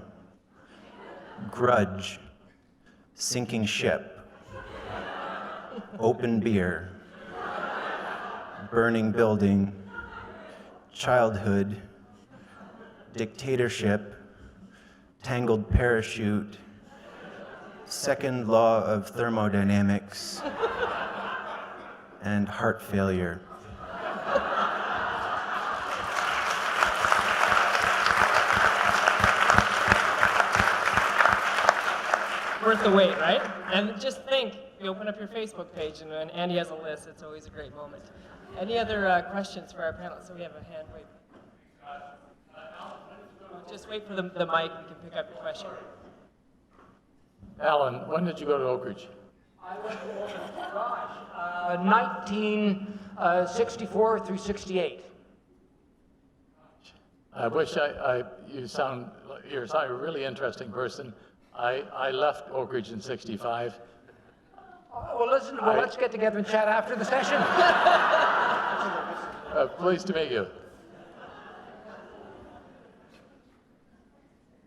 grudge, sinking ship, open beer, burning building, childhood, dictatorship, tangled parachute, second law of thermodynamics, and heart failure. Worth the wait, right? And just think, you open up your Facebook page and when Andy has a list, it's always a great moment. Any other questions for our panel? So we have a hand wait. Just wait for the mic, we can pick up your question. Allan, when did you go to Oak Ridge? I went to Oak Ridge, gosh, 1964 through 68. I wish you're a really interesting person. I left Oak Ridge in 65. Well, listen, let's get together and chat after the session. Pleased to meet you.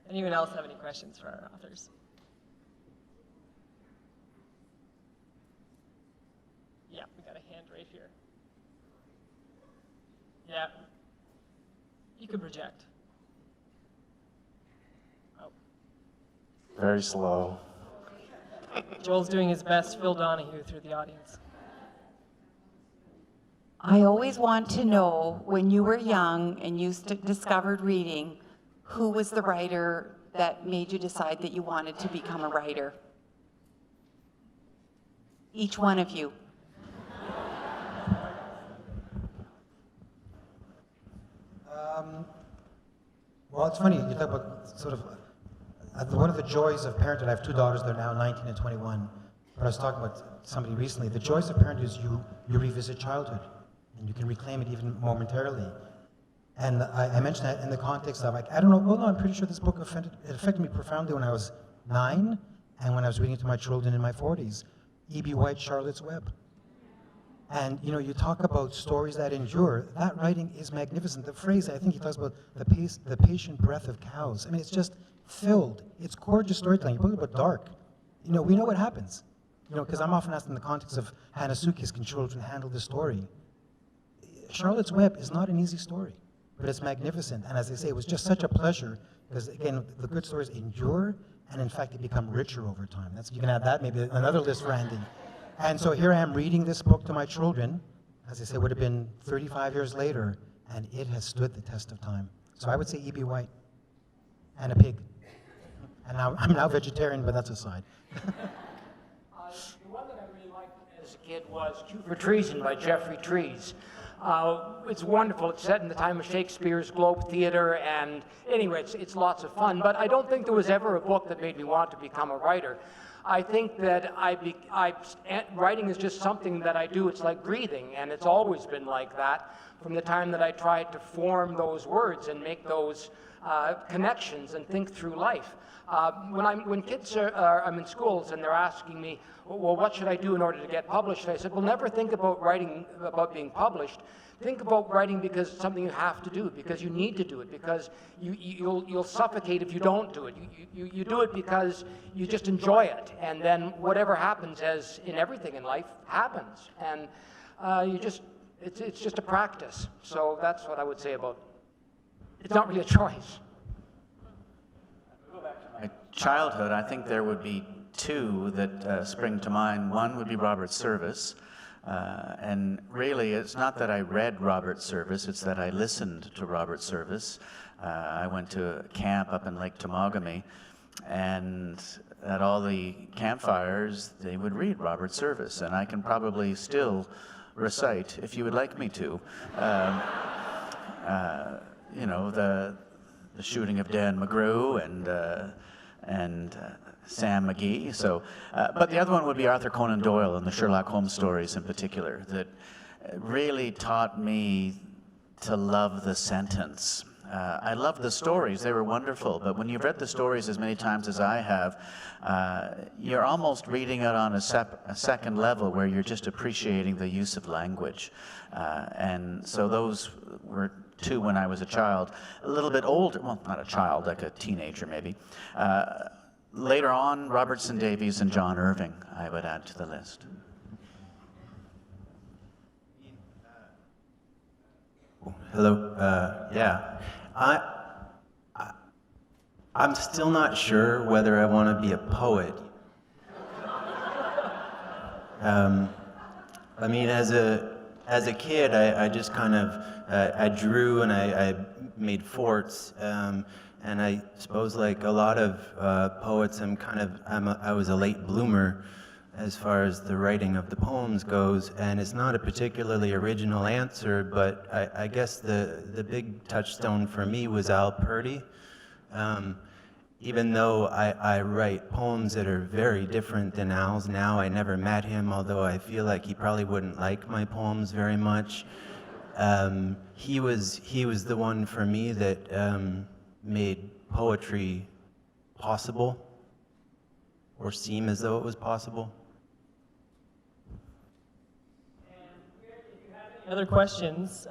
Anyone else have any questions for our authors? Yeah, we got a hand right here. Yeah. You can project. Oh. Very slow. Joel's doing his best, Phil Donahue through the audience. I always want to know, when you were young and you discovered reading, who was the writer that made you decide that you wanted to become a writer? Each one of you. Well, it's funny, you talk about sort of, one of the joys of parenthood, I have two daughters, they're now 19 and 21, but I was talking about somebody recently, the joys of parenthood is you revisit childhood, and you can reclaim it even momentarily. And I mentioned that in the context of, like, I don't know, well, no, I'm pretty sure this book affected me profoundly when I was 9, and when I was reading to my children in my 40s. E.B. White's Charlotte's Web. And you know, you talk about stories that endure. That writing is magnificent. The phrase, I think he talks about the patient breath of cows. I mean, it's just filled. It's gorgeous storytelling. You talk about dark. You know, we know what happens. You know, because I'm often asked in the context of Hanasukis, can children handle this story? Charlotte's Web is not an easy story, but it's magnificent. And as I say, it was just such a pleasure, because again, the good stories endure, and in fact, they become richer over time. You can add that, maybe another list for Andy. And so here I am reading this book to my children, as I say, would have been 35 years later, and it has stood the test of time. So I would say E.B. White, and a pig. And now, I'm now vegetarian, but that's aside. The one that I really liked as a kid was Q for Treason by Geoffrey Trees. It's wonderful. It's set in the time of Shakespeare's Globe Theatre, and anyway, it's lots of fun. But I don't think there was ever a book that made me want to become a writer. I think that writing is just something that I do. It's like breathing, and it's always been like that from the time that I tried to form those words and make those connections and think through life. When kids I'm in schools and they're asking me, well, what should I do in order to get published? I said, well, never think about writing about being published. Think about writing because it's something you have to do, because you need to do it, because you'll suffocate if you don't do it. You do it because you just enjoy it, and then whatever happens, as in everything in life, happens. And it's just a practice. So that's what I would say about it. It's not really a choice. My childhood, I think there would be two that spring to mind. One would be Robert Service. And really, it's not that I read Robert Service, it's that I listened to Robert Service. I went to a camp up in Lake Temagami, and at all the campfires, they would read Robert Service, and I can probably still recite, if you would like me to, you know, the shooting of Dan McGrew and Sam McGee. So, but the other one would be Arthur Conan Doyle and the Sherlock Holmes stories in particular, that really taught me to love the sentence. I loved the stories, they were wonderful, but when you've read the stories as many times as I have, you're almost reading it on a second level where you're just appreciating the use of language. And so those were two when I was a child. A little bit older, well, not a child, like a teenager maybe. Later on, Robertson Davies and John Irving, I would add to the list. Hello. Yeah. I'm still not sure whether I want to be a poet. I mean, as a kid, I just kind of I drew and I made forts. And I suppose, like a lot of poets, I was a late bloomer as far as the writing of the poems goes, and it's not a particularly original answer, but I guess the big touchstone for me was Al Purdy. Even though I write poems that are very different than Al's now, I never met him, although I feel like he probably wouldn't like my poems very much. He was the one for me that made poetry possible, or seem as though it was possible. Other questions,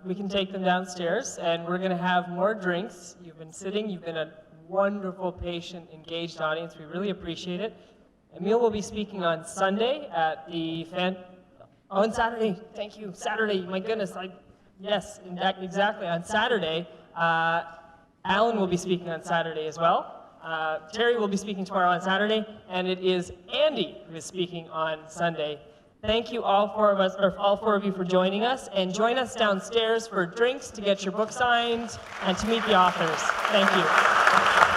we can take them downstairs, and we're going to have more drinks. You've been sitting, you've been a wonderful, patient, engaged audience. We really appreciate it. Emil will be speaking on Sunday at the on Saturday. Thank you, Saturday. My goodness, yes, exactly on Saturday. Allan will be speaking on Saturday as well. Terry will be speaking tomorrow on Saturday, and it is Andy who is speaking on Sunday. Thank you all four of you for joining us, and join us downstairs for drinks to get your book signed and to meet the authors. Thank you.